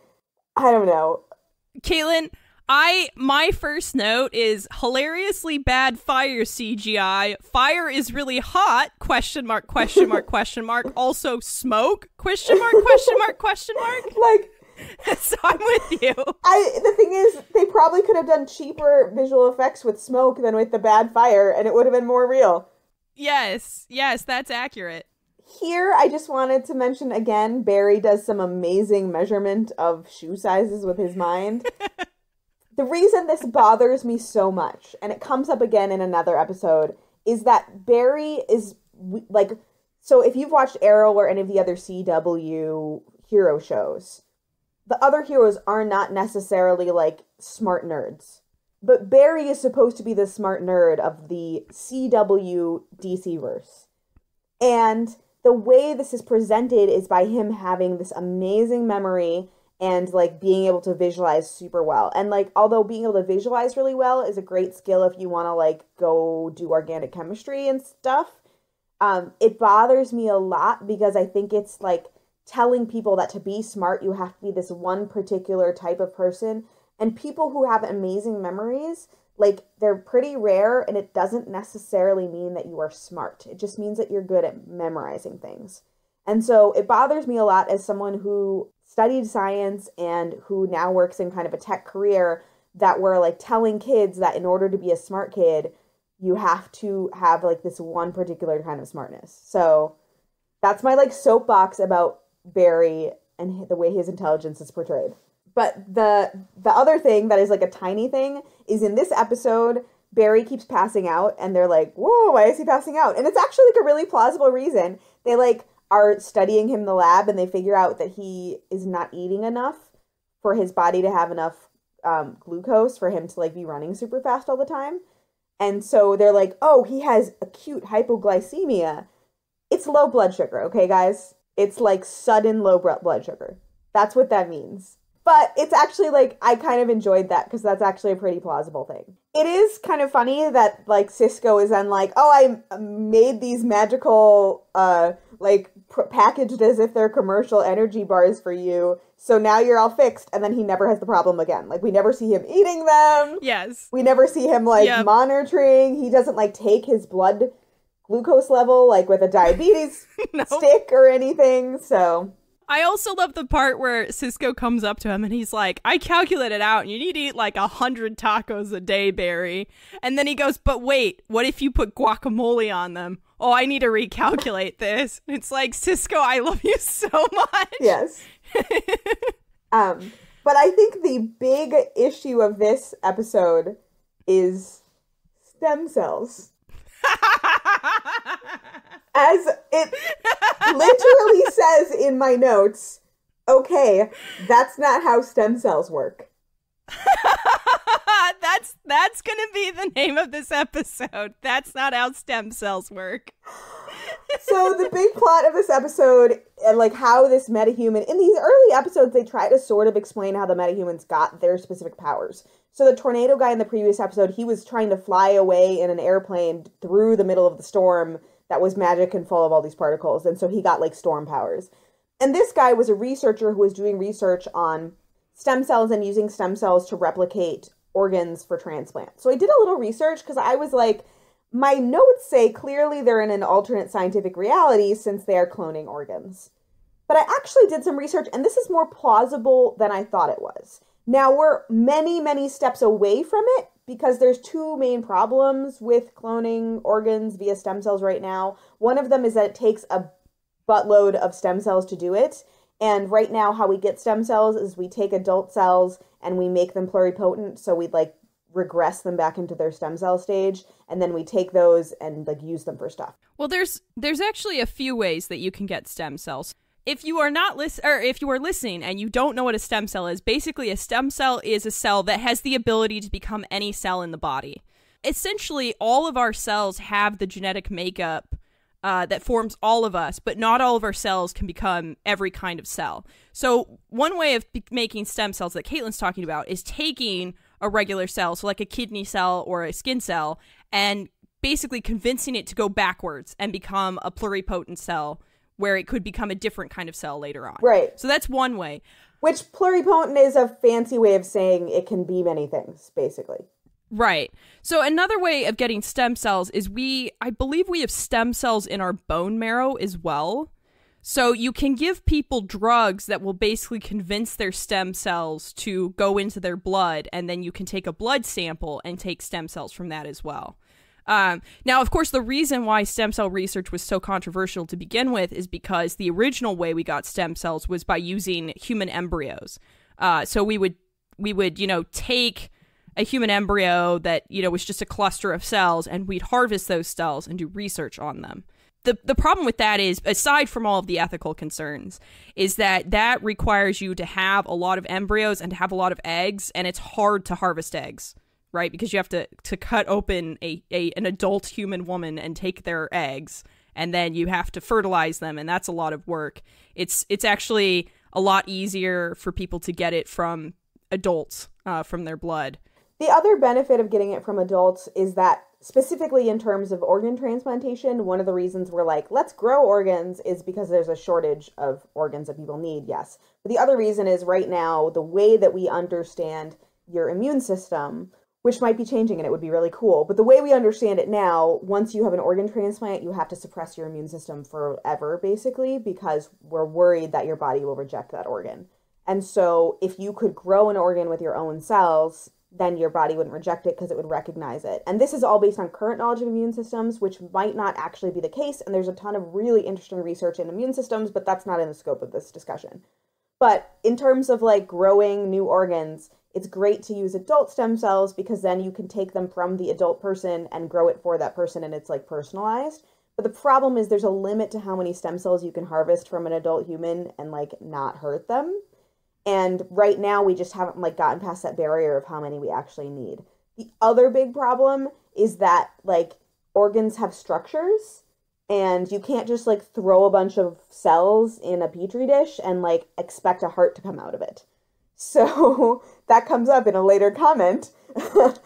Speaker 2: I don't know.
Speaker 1: Caitlin, my first note is hilariously bad fire CGI. Fire is really hot, question mark, question mark, question mark. Also smoke, question mark, question mark, question mark.
Speaker 2: Like,
Speaker 1: so I'm with you.
Speaker 2: The thing is, they probably could have done cheaper visual effects with smoke than with the bad fire, and it would have been more real.
Speaker 1: Yes, that's accurate.
Speaker 2: Here, I just wanted to mention again, Barry does some amazing measurement of shoe sizes with his mind. The reason this bothers me so much, and it comes up again in another episode, is that Barry is, like, so if you've watched Arrow or any of the other CW hero shows, the other heroes are not necessarily, like, smart nerds. But Barry is supposed to be the smart nerd of the CW DC-verse. And the way this is presented is by him having this amazing memory and, like, being able to visualize super well. And, like, although being able to visualize really well is a great skill if you want to, like, go do organic chemistry and stuff, it bothers me a lot because I think it's, like, telling people that to be smart, you have to be this one particular type of person. And people who have amazing memories, like, they're pretty rare, and it doesn't necessarily mean that you are smart. It just means that you're good at memorizing things. And so it bothers me a lot as someone who studied science and who now works in kind of a tech career that we're, like, telling kids that in order to be a smart kid, you have to have, like, this one particular kind of smartness. So that's my, like, soapbox about Barry and the way his intelligence is portrayed. But the other thing that is, like, a tiny thing is in this episode, Barry keeps passing out, and they're like, whoa, why is he passing out? And it's actually, like, a really plausible reason. They, like, are studying him in the lab, and they figure out that he is not eating enough for his body to have enough glucose for him to like be running super fast all the time. And so they're like, oh, he has acute hypoglycemia. It's low blood sugar, okay, guys? It's like sudden low blood sugar. That's what that means. But it's actually like, I kind of enjoyed that because that's actually a pretty plausible thing. It is kind of funny that like Cisco is then like, oh, I made these magical, packaged as if they're commercial energy bars for you. So now you're all fixed. And then he never has the problem again. Like we never see him eating them.
Speaker 1: Yes.
Speaker 2: We never see him like monitoring. He doesn't like take his blood glucose level like with a diabetes stick or anything. So
Speaker 1: I also love the part where Cisco comes up to him and he's like, I calculated out and you need to eat like 100 tacos a day, Barry. And then he goes, but wait, what if you put guacamole on them? Oh, I need to recalculate this. It's like, Cisco, I love you so much.
Speaker 2: Yes. But I think the big issue of this episode is stem cells. As it literally says in my notes, okay, that's not how stem cells work.
Speaker 1: That's gonna be the name of this episode. That's not how stem cells work.
Speaker 2: So the big plot of this episode, and like how this metahuman, in these early episodes, they try to sort of explain how the metahumans got their specific powers. So the tornado guy in the previous episode, he was trying to fly away in an airplane through the middle of the storm that was magic and full of all these particles. And so he got like storm powers. And this guy was a researcher who was doing research on stem cells and using stem cells to replicate organs for transplant. So I did a little research because I was like, my notes say clearly they're in an alternate scientific reality since they are cloning organs. But I actually did some research and this is more plausible than I thought it was. Now we're many, many steps away from it because there's two main problems with cloning organs via stem cells right now. One of them is that it takes a buttload of stem cells to do it. And right now how we get stem cells is we take adult cells and we make them pluripotent. So we like regress them back into their stem cell stage. And then we take those and like use them for stuff.
Speaker 1: Well, there's actually a few ways that you can get stem cells. If you are not if you are listening and you don't know what a stem cell is, basically a stem cell is a cell that has the ability to become any cell in the body. Essentially, all of our cells have the genetic makeup that forms all of us, but not all of our cells can become every kind of cell. So one way of making stem cells that Caitlin's talking about is taking a regular cell, so like a kidney cell or a skin cell, and basically convincing it to go backwards and become a pluripotent cell where it could become a different kind of cell later on.
Speaker 2: Right.
Speaker 1: So that's one way.
Speaker 2: Which pluripotent is a fancy way of saying it can be many things, basically.
Speaker 1: Right. So another way of getting stem cells is I believe we have stem cells in our bone marrow as well. So you can give people drugs that will basically convince their stem cells to go into their blood, and then you can take a blood sample and take stem cells from that as well. Now, of course, the reason why stem cell research was so controversial to begin with is because the original way we got stem cells was by using human embryos. So we would, take a human embryo that, was just a cluster of cells, and we'd harvest those cells and do research on them. The problem with that is, aside from all of the ethical concerns, is that requires you to have a lot of embryos and to have a lot of eggs, and it's hard to harvest eggs. Right, because you have to cut open an adult human woman and take their eggs, and then you have to fertilize them, and that's a lot of work. It's actually a lot easier for people to get it from adults, from their blood.
Speaker 2: The other benefit of getting it from adults is that, specifically in terms of organ transplantation, one of the reasons we're like, let's grow organs is because there's a shortage of organs that people need, yes. But the other reason is right now, the way that we understand your immune system, which might be changing and it would be really cool. But the way we understand it now, once you have an organ transplant, you have to suppress your immune system forever, basically, because we're worried that your body will reject that organ. And so if you could grow an organ with your own cells, then your body wouldn't reject it because it would recognize it. And this is all based on current knowledge of immune systems, which might not actually be the case. And there's a ton of really interesting research in immune systems, but that's not in the scope of this discussion. But in terms of like growing new organs, it's great to use adult stem cells because then you can take them from the adult person and grow it for that person, and it's like personalized. But the problem is there's a limit to how many stem cells you can harvest from an adult human and like not hurt them. And right now we just haven't like gotten past that barrier of how many we actually need. The other big problem is that like organs have structures, and you can't just like throw a bunch of cells in a petri dish and like expect a heart to come out of it. So that comes up in a later comment. But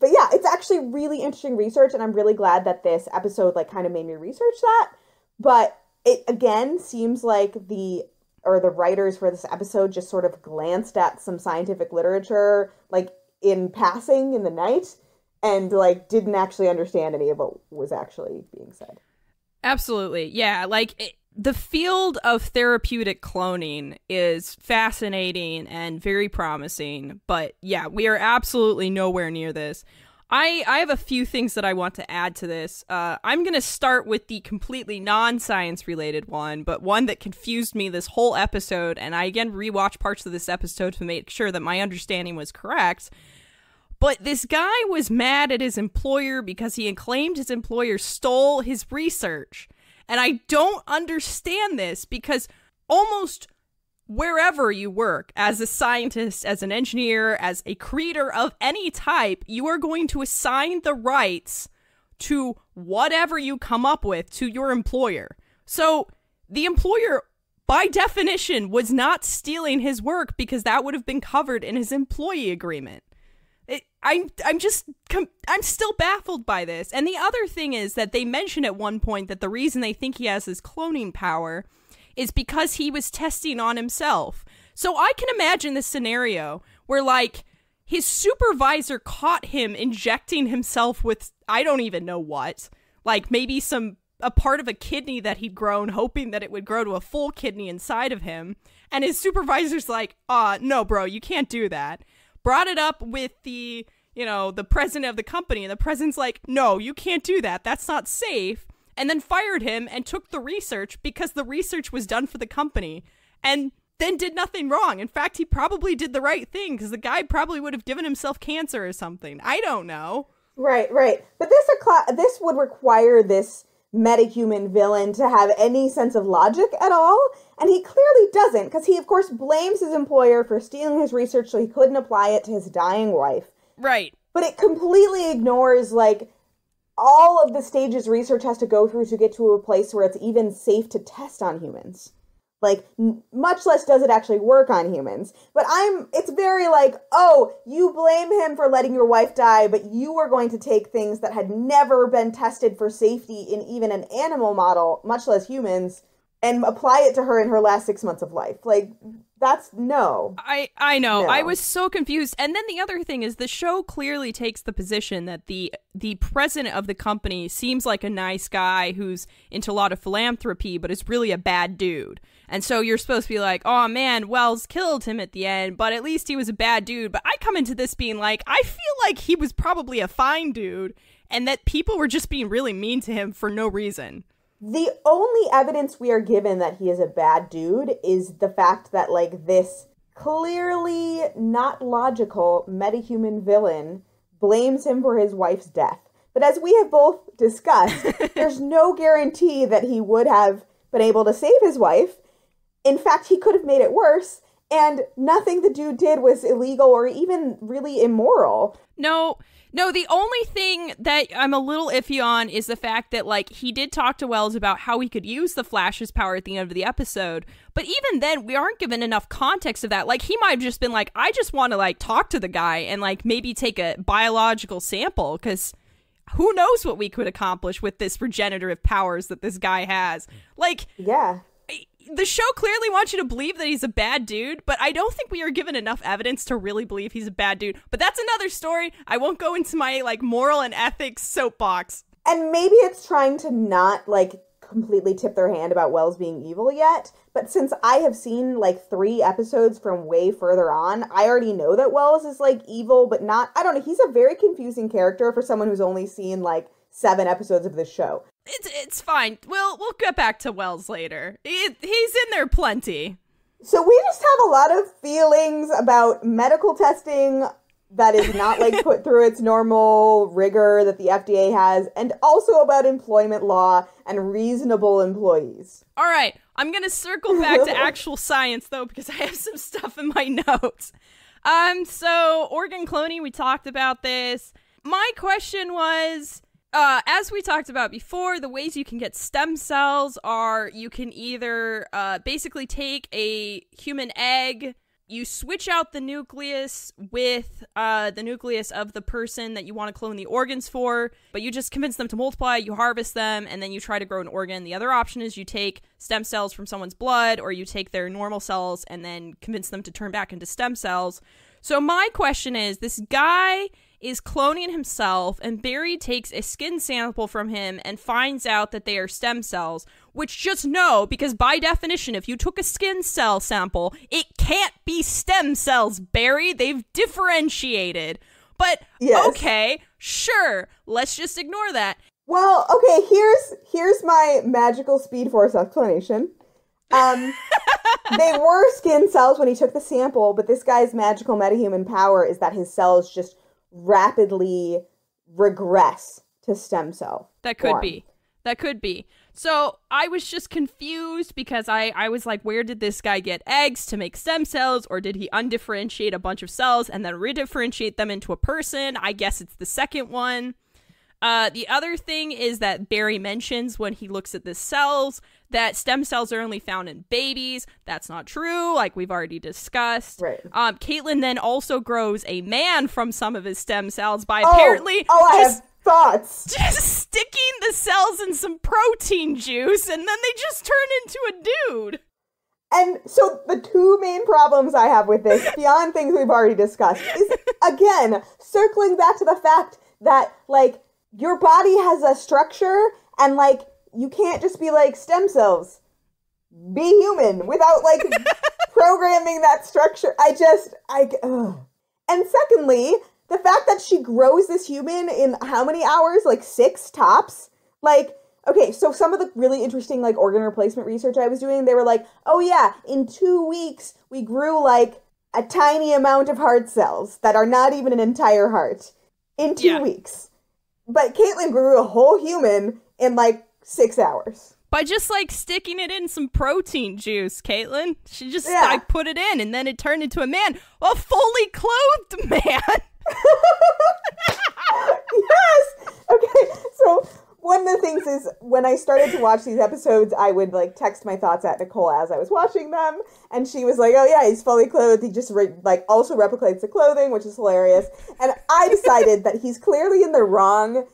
Speaker 2: yeah, it's actually really interesting research, and I'm really glad that this episode like kind of made me research that. But it again seems like the writers for this episode just sort of glanced at some scientific literature like in passing in the night and like didn't actually understand any of what was actually being said.
Speaker 1: Absolutely. Yeah, like the field of therapeutic cloning is fascinating and very promising, but yeah, we are absolutely nowhere near this. I have a few things that I want to add to this. I'm going to start with the completely non-science related one, but one that confused me this whole episode, and I again rewatched parts of this episode to make sure that my understanding was correct. But this guy was mad at his employer because he claimed his employer stole his research. And I don't understand this because almost wherever you work, as a scientist, as an engineer, as a creator of any type, you are going to assign the rights to whatever you come up with to your employer. So the employer, by definition, was not stealing his work because that would have been covered in his employee agreement. I'm still baffled by this. And the other thing is that they mention at one point that the reason they think he has his cloning power is because he was testing on himself. So I can imagine this scenario where, like, his supervisor caught him injecting himself with, I don't even know what, like maybe a part of a kidney that he'd grown, hoping that it would grow to a full kidney inside of him. And his supervisor's like, no, bro, you can't do that. Brought it up with the president of the company, and the president's like, no, you can't do that. That's not safe. And then fired him and took the research because the research was done for the company, and then did nothing wrong. In fact, he probably did the right thing because the guy probably would have given himself cancer or something. I don't know. Right.
Speaker 2: But this would require this metahuman villain to have any sense of logic at all, and he clearly doesn't, because he, of course, blames his employer for stealing his research so he couldn't apply it to his dying wife.
Speaker 1: Right.
Speaker 2: But it completely ignores, like, all of the stages research has to go through to get to a place where it's even safe to test on humans. Like, much less does it actually work on humans. But it's very like, oh, you blame him for letting your wife die, but you are going to take things that had never been tested for safety in even an animal model, much less humans, and apply it to her in her last 6 months of life. Like, that's no.
Speaker 1: I know.
Speaker 2: No.
Speaker 1: I was so confused. And then the other thing is the show clearly takes the position that the president of the company seems like a nice guy who's into a lot of philanthropy, but is really a bad dude. And so you're supposed to be like, oh man, Wells killed him at the end, but at least he was a bad dude. But I come into this being like, I feel like he was probably a fine dude, and that people were just being really mean to him for no reason.
Speaker 2: The only evidence we are given that he is a bad dude is the fact that, like, this clearly not logical metahuman villain blames him for his wife's death. But as we have both discussed, there's no guarantee that he would have been able to save his wife. In fact, he could have made it worse, and nothing the dude did was illegal or even really immoral.
Speaker 1: No, the only thing that I'm a little iffy on is the fact that, like, he did talk to Wells about how he could use the Flash's power at the end of the episode, but even then, we aren't given enough context of that. Like, he might have just been like, I just want to, like, talk to the guy and, like, maybe take a biological sample, because who knows what we could accomplish with this regenerative powers that this guy has. Like,
Speaker 2: yeah.
Speaker 1: The show clearly wants you to believe that he's a bad dude, but I don't think we are given enough evidence to really believe he's a bad dude. But that's another story. I won't go into my, like, moral and ethics soapbox.
Speaker 2: And maybe it's trying to not, like, completely tip their hand about Wells being evil yet. But since I have seen, like, 3 episodes from way further on, I already know that Wells is, like, evil, but not... I don't know. He's a very confusing character for someone who's only seen, like, 7 episodes of the show.
Speaker 1: It's fine. We'll get back to Wells later. He's in there plenty.
Speaker 2: So we just have a lot of feelings about medical testing that is not like put through its normal rigor that the FDA has, and also about employment law and reasonable employees.
Speaker 1: All right, I'm going to circle back to actual science, though, because I have some stuff in my notes. So organ cloning, we talked about this. My question was, as we talked about before, the ways you can get stem cells are you can either basically take a human egg, you switch out the nucleus with the nucleus of the person that you want to clone the organs for, but you just convince them to multiply, you harvest them, and then you try to grow an organ. The other option is you take stem cells from someone's blood, or you take their normal cells and then convince them to turn back into stem cells. So my question is, this guy is cloning himself, and Barry takes a skin sample from him and finds out that they are stem cells, which just know, because by definition, if you took a skin cell sample, it can't be stem cells, Barry. They've differentiated. But, yes. Okay, sure, let's just ignore that.
Speaker 2: Well, okay, here's my magical Speed Force explanation. They were skin cells when he took the sample, but this guy's magical metahuman power is that his cells just rapidly regress to stem cell
Speaker 1: That could
Speaker 2: form.
Speaker 1: be. That could be. So I was just confused because I was like, where did this guy get eggs to make stem cells, or did he undifferentiate a bunch of cells and then redifferentiate them into a person? I guess it's the second one. The other thing is that Barry mentions when he looks at the cells that stem cells are only found in babies. That's not true, like we've already discussed.
Speaker 2: Right.
Speaker 1: Caitlin then also grows a man from some of his stem cells by apparently
Speaker 2: I have thoughts.
Speaker 1: Just sticking the cells in some protein juice, and then they just turn into a dude.
Speaker 2: And so the two main problems I have with this, beyond things we've already discussed, is, again, circling back to the fact that, like, your body has a structure, and, like, you can't just be like, stem cells, be human, without, like, programming that structure. And secondly, the fact that she grows this human in how many hours? Like 6 tops? Like, okay, so some of the really interesting, like, organ replacement research I was doing, they were like, oh yeah, in 2 weeks, we grew, like, a tiny amount of heart cells that are not even an entire heart. In 2 weeks. But Caitlin grew a whole human in, like, 6 hours.
Speaker 1: By just, like, sticking it in some protein juice, Caitlin. She just, like, put it in, and then it turned into a man. A fully clothed man!
Speaker 2: Yes! Okay, so one of the things is, when I started to watch these episodes, I would, like, text my thoughts at Nicole as I was watching them, and she was like, oh yeah, he's fully clothed, he just, also replicates the clothing, which is hilarious, and I decided that he's clearly in the wrong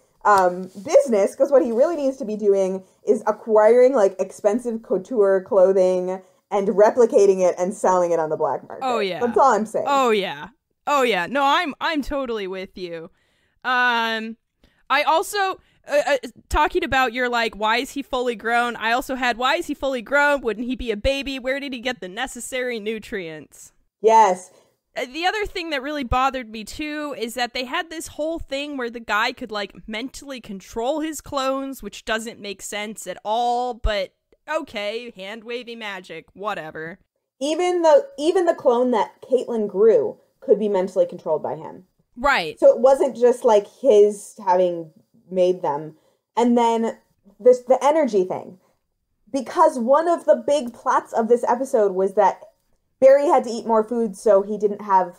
Speaker 2: business, because what he really needs to be doing is acquiring, like, expensive couture clothing and replicating it and selling it on the black market.
Speaker 1: Oh yeah.
Speaker 2: That's all I'm saying.
Speaker 1: Oh yeah. Oh yeah. No, I'm totally with you. I also talking about your, like, why is he fully grown? I also had, why is he fully grown? Wouldn't he be a baby? Where did he get the necessary nutrients?
Speaker 2: Yes.
Speaker 1: The other thing that really bothered me, too, is that they had this whole thing where the guy could, like, mentally control his clones, which doesn't make sense at all, but okay, hand-wavy magic, whatever.
Speaker 2: Even the clone that Caitlin grew could be mentally controlled by him.
Speaker 1: Right.
Speaker 2: So it wasn't just, like, his having made them. And then the energy thing. Because one of the big plots of this episode was that Barry had to eat more food so he didn't have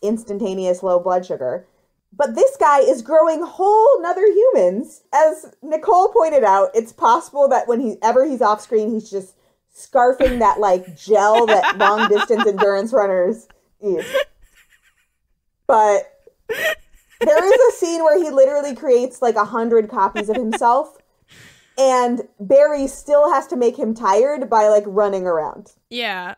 Speaker 2: instantaneous low blood sugar. But this guy is growing whole nother humans. As Nicole pointed out, it's possible that whenever he's off screen, he's just scarfing that, like, gel that long distance endurance runners eat. But there is a scene where he literally creates, like, 100 copies of himself, and Barry still has to make him tired by, like, running around.
Speaker 1: Yeah.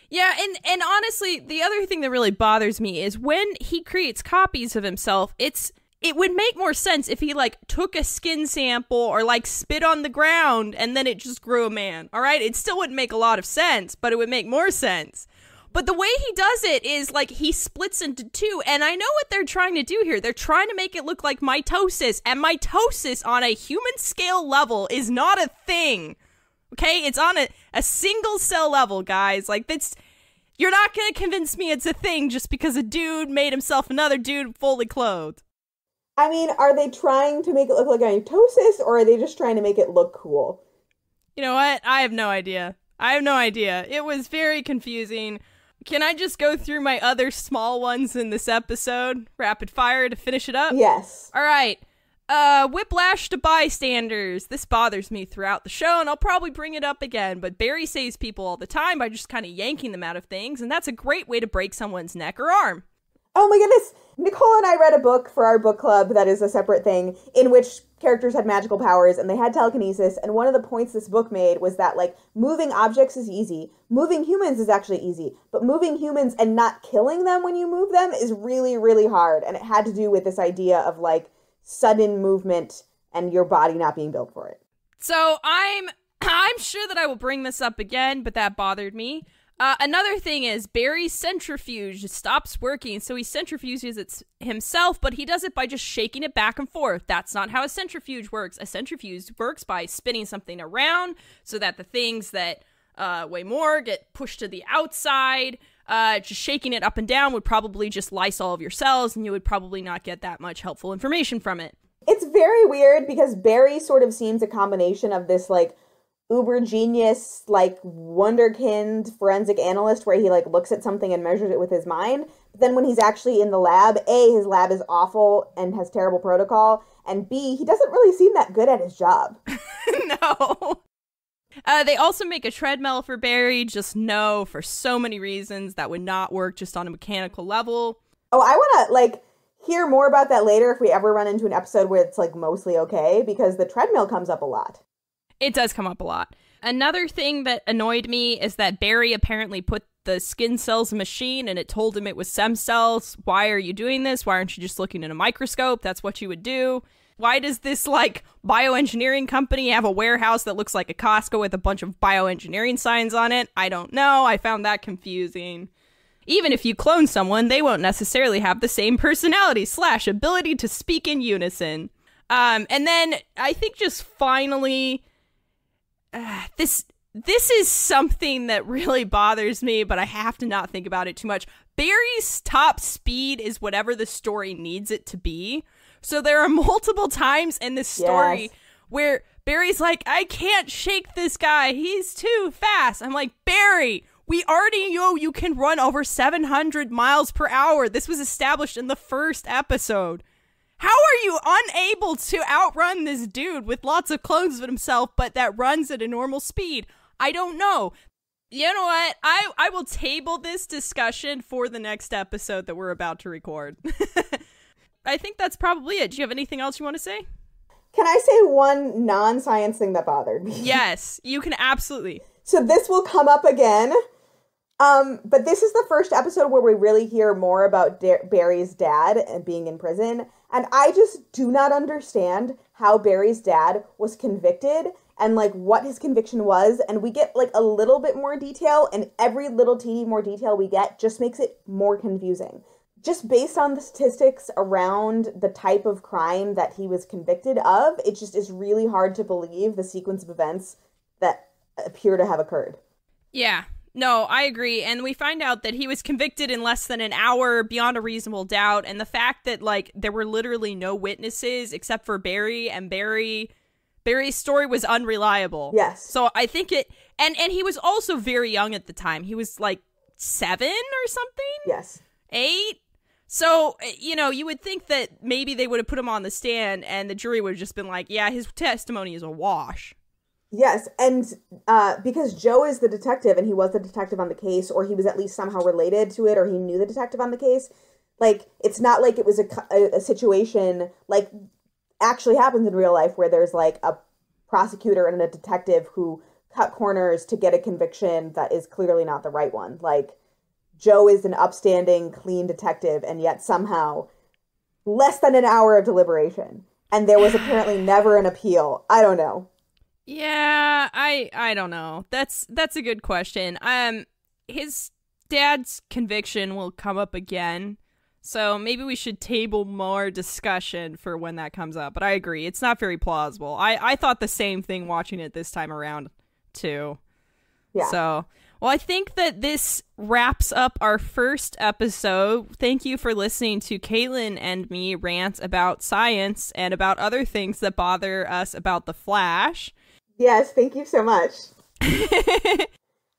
Speaker 1: Yeah, and honestly, the other thing that really bothers me is when he creates copies of himself, it would make more sense if he, like, took a skin sample or, like, spit on the ground and then it just grew a man, all right? It still wouldn't make a lot of sense, but it would make more sense. But the way he does it is, like, he splits into 2, and I know what they're trying to do here. They're trying to make it look like mitosis, and mitosis on a human scale level is not a thing. Okay? It's on a single cell level, guys. Like, that's You're not going to convince me it's a thing just because a dude made himself another dude fully clothed.
Speaker 2: I mean, are they trying to make it look like a mitosis, or are they just trying to make it look cool?
Speaker 1: You know what? I have no idea. It was very confusing. Can I just go through my other small ones in this episode? Rapid fire to finish it up?
Speaker 2: Yes.
Speaker 1: All right. Whiplash to bystanders. This bothers me throughout the show, and I'll probably bring it up again, but Barry saves people all the time by just kind of yanking them out of things, and that's a great way to break someone's neck or arm.
Speaker 2: Oh my goodness. Nicole and I read a book for our book club that is a separate thing in which characters had magical powers and they had telekinesis. And one of the points this book made was that, like, moving objects is easy. Moving humans is actually easy. But moving humans and not killing them when you move them is really, really hard. And it had to do with this idea of, like, sudden movement and your body not being built for it.
Speaker 1: So I'm sure that I will bring this up again, but that bothered me. Another thing is Barry's centrifuge stops working, so he centrifuges it himself, but he does it by just shaking it back and forth. That's not how a centrifuge works. A centrifuge works by spinning something around so that the things that weigh more get pushed to the outside. Just shaking it up and down would probably just lyse all of your cells, and you would probably not get that much helpful information from it.
Speaker 2: It's very weird because Barry sort of seems a combination of this, like, uber genius, like, wonderkind forensic analyst where he, like, looks at something and measures it with his mind. But then when he's actually in the lab, A, his lab is awful and has terrible protocol, and B, he doesn't really seem that good at his job.
Speaker 1: No. They also make a treadmill for Barry. Just no, for so many reasons that would not work just on a mechanical level.
Speaker 2: Oh, I want to, like, hear more about that later if we ever run into an episode where it's, like, mostly okay, because the treadmill comes up a lot.
Speaker 1: It does come up a lot. Another thing that annoyed me is that Barry apparently put the skin cells in a machine and it told him it was stem cells. Why are you doing this? Why aren't you just looking in a microscope? That's what you would do. Why does this, like, bioengineering company have a warehouse that looks like a Costco with a bunch of bioengineering signs on it? I don't know. I found that confusing. Even if you clone someone, they won't necessarily have the same personality / ability to speak in unison. And then I think just finally... This is something that really bothers me, but I have to not think about it too much. Barry's top speed is whatever the story needs it to be. So there are multiple times in this story where Barry's like, I can't shake this guy. He's too fast. I'm like, Barry, we already know you can run over 700 miles per hour. This was established in the first episode. How are you unable to outrun this dude with lots of clones of himself, but that runs at a normal speed? I don't know. You know what? I will table this discussion for the next episode that we're about to record. I think that's probably it. Do you have anything else you want to say?
Speaker 2: Can I say one non-science thing that bothered me?
Speaker 1: Yes, you can absolutely.
Speaker 2: So this will come up again. But this is the first episode where we really hear more about Barry's dad and being in prison. And I just do not understand how Barry's dad was convicted and, like, what his conviction was. And we get, like, a little bit more detail, and every little teeny more detail we get just makes it more confusing. Just based on the statistics around the type of crime that he was convicted of, it just is really hard to believe the sequence of events that appear to have occurred.
Speaker 1: Yeah. No, I agree. And we find out that he was convicted in less than an hour beyond a reasonable doubt. And the fact that, like, there were literally no witnesses except for Barry, and Barry's story was unreliable.
Speaker 2: Yes.
Speaker 1: So I think it, and he was also very young at the time. He was like 7 or something?
Speaker 2: Yes.
Speaker 1: 8? So, you know, you would think that maybe they would have put him on the stand and the jury would have just been like, yeah, his testimony is a wash.
Speaker 2: Yes, and because Joe is the detective, and he was the detective on the case, or he was at least somehow related to it, or he knew the detective on the case, like, it's not like it was a situation, like, actually happens in real life, where there's, like, a prosecutor and a detective who cut corners to get a conviction that is clearly not the right one. Like, Joe is an upstanding, clean detective, and yet somehow less than an hour of deliberation. And there was apparently never an appeal. I don't know.
Speaker 1: Yeah, I don't know. That's a good question. His dad's conviction will come up again, so maybe we should table more discussion for when that comes up. But I agree, it's not very plausible. I thought the same thing watching it this time around, too.
Speaker 2: Yeah.
Speaker 1: So, Well, I think that this wraps up our first episode. Thank you for listening to Caitlin and me rant about science and about other things that bother us about the Flash.
Speaker 2: Yes, thank you so much.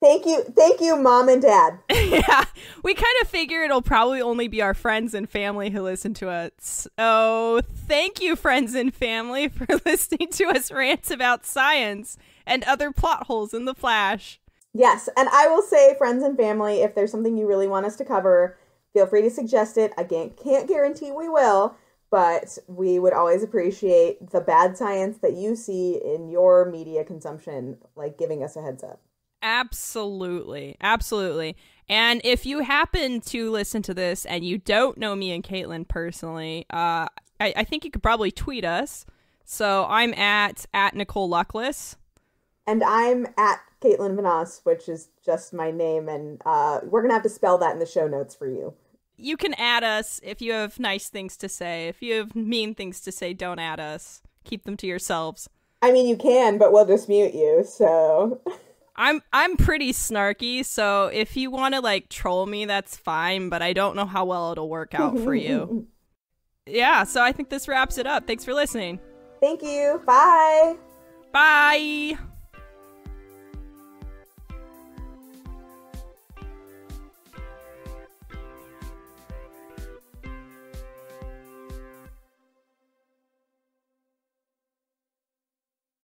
Speaker 2: Thank you, Mom and Dad.
Speaker 1: Yeah, we kind of figure it'll probably only be our friends and family who listen to us. So thank you, friends and family, for listening to us rant about science and other plot holes in the Flash.
Speaker 2: Yes, and I will say, friends and family, if there's something you really want us to cover, feel free to suggest it. I can't guarantee we will, but we would always appreciate the bad science that you see in your media consumption, like giving us a heads up.
Speaker 1: Absolutely. Absolutely. And if you happen to listen to this and you don't know me and Caitlin personally, I think you could probably tweet us. So I'm at Nicole Luckless.
Speaker 2: And I'm at Caitlin Vanasse, which is just my name, and we're going to have to spell that in the show notes for you.
Speaker 1: You can add us if you have nice things to say. If you have mean things to say, don't add us. Keep them to yourselves.
Speaker 2: I mean, you can, but we'll just mute you, so...
Speaker 1: I'm pretty snarky, so if you want to, like, troll me, that's fine, but I don't know how well it'll work out for you. Yeah, so I think this wraps it up. Thanks for listening.
Speaker 2: Thank you. Bye.
Speaker 1: Bye.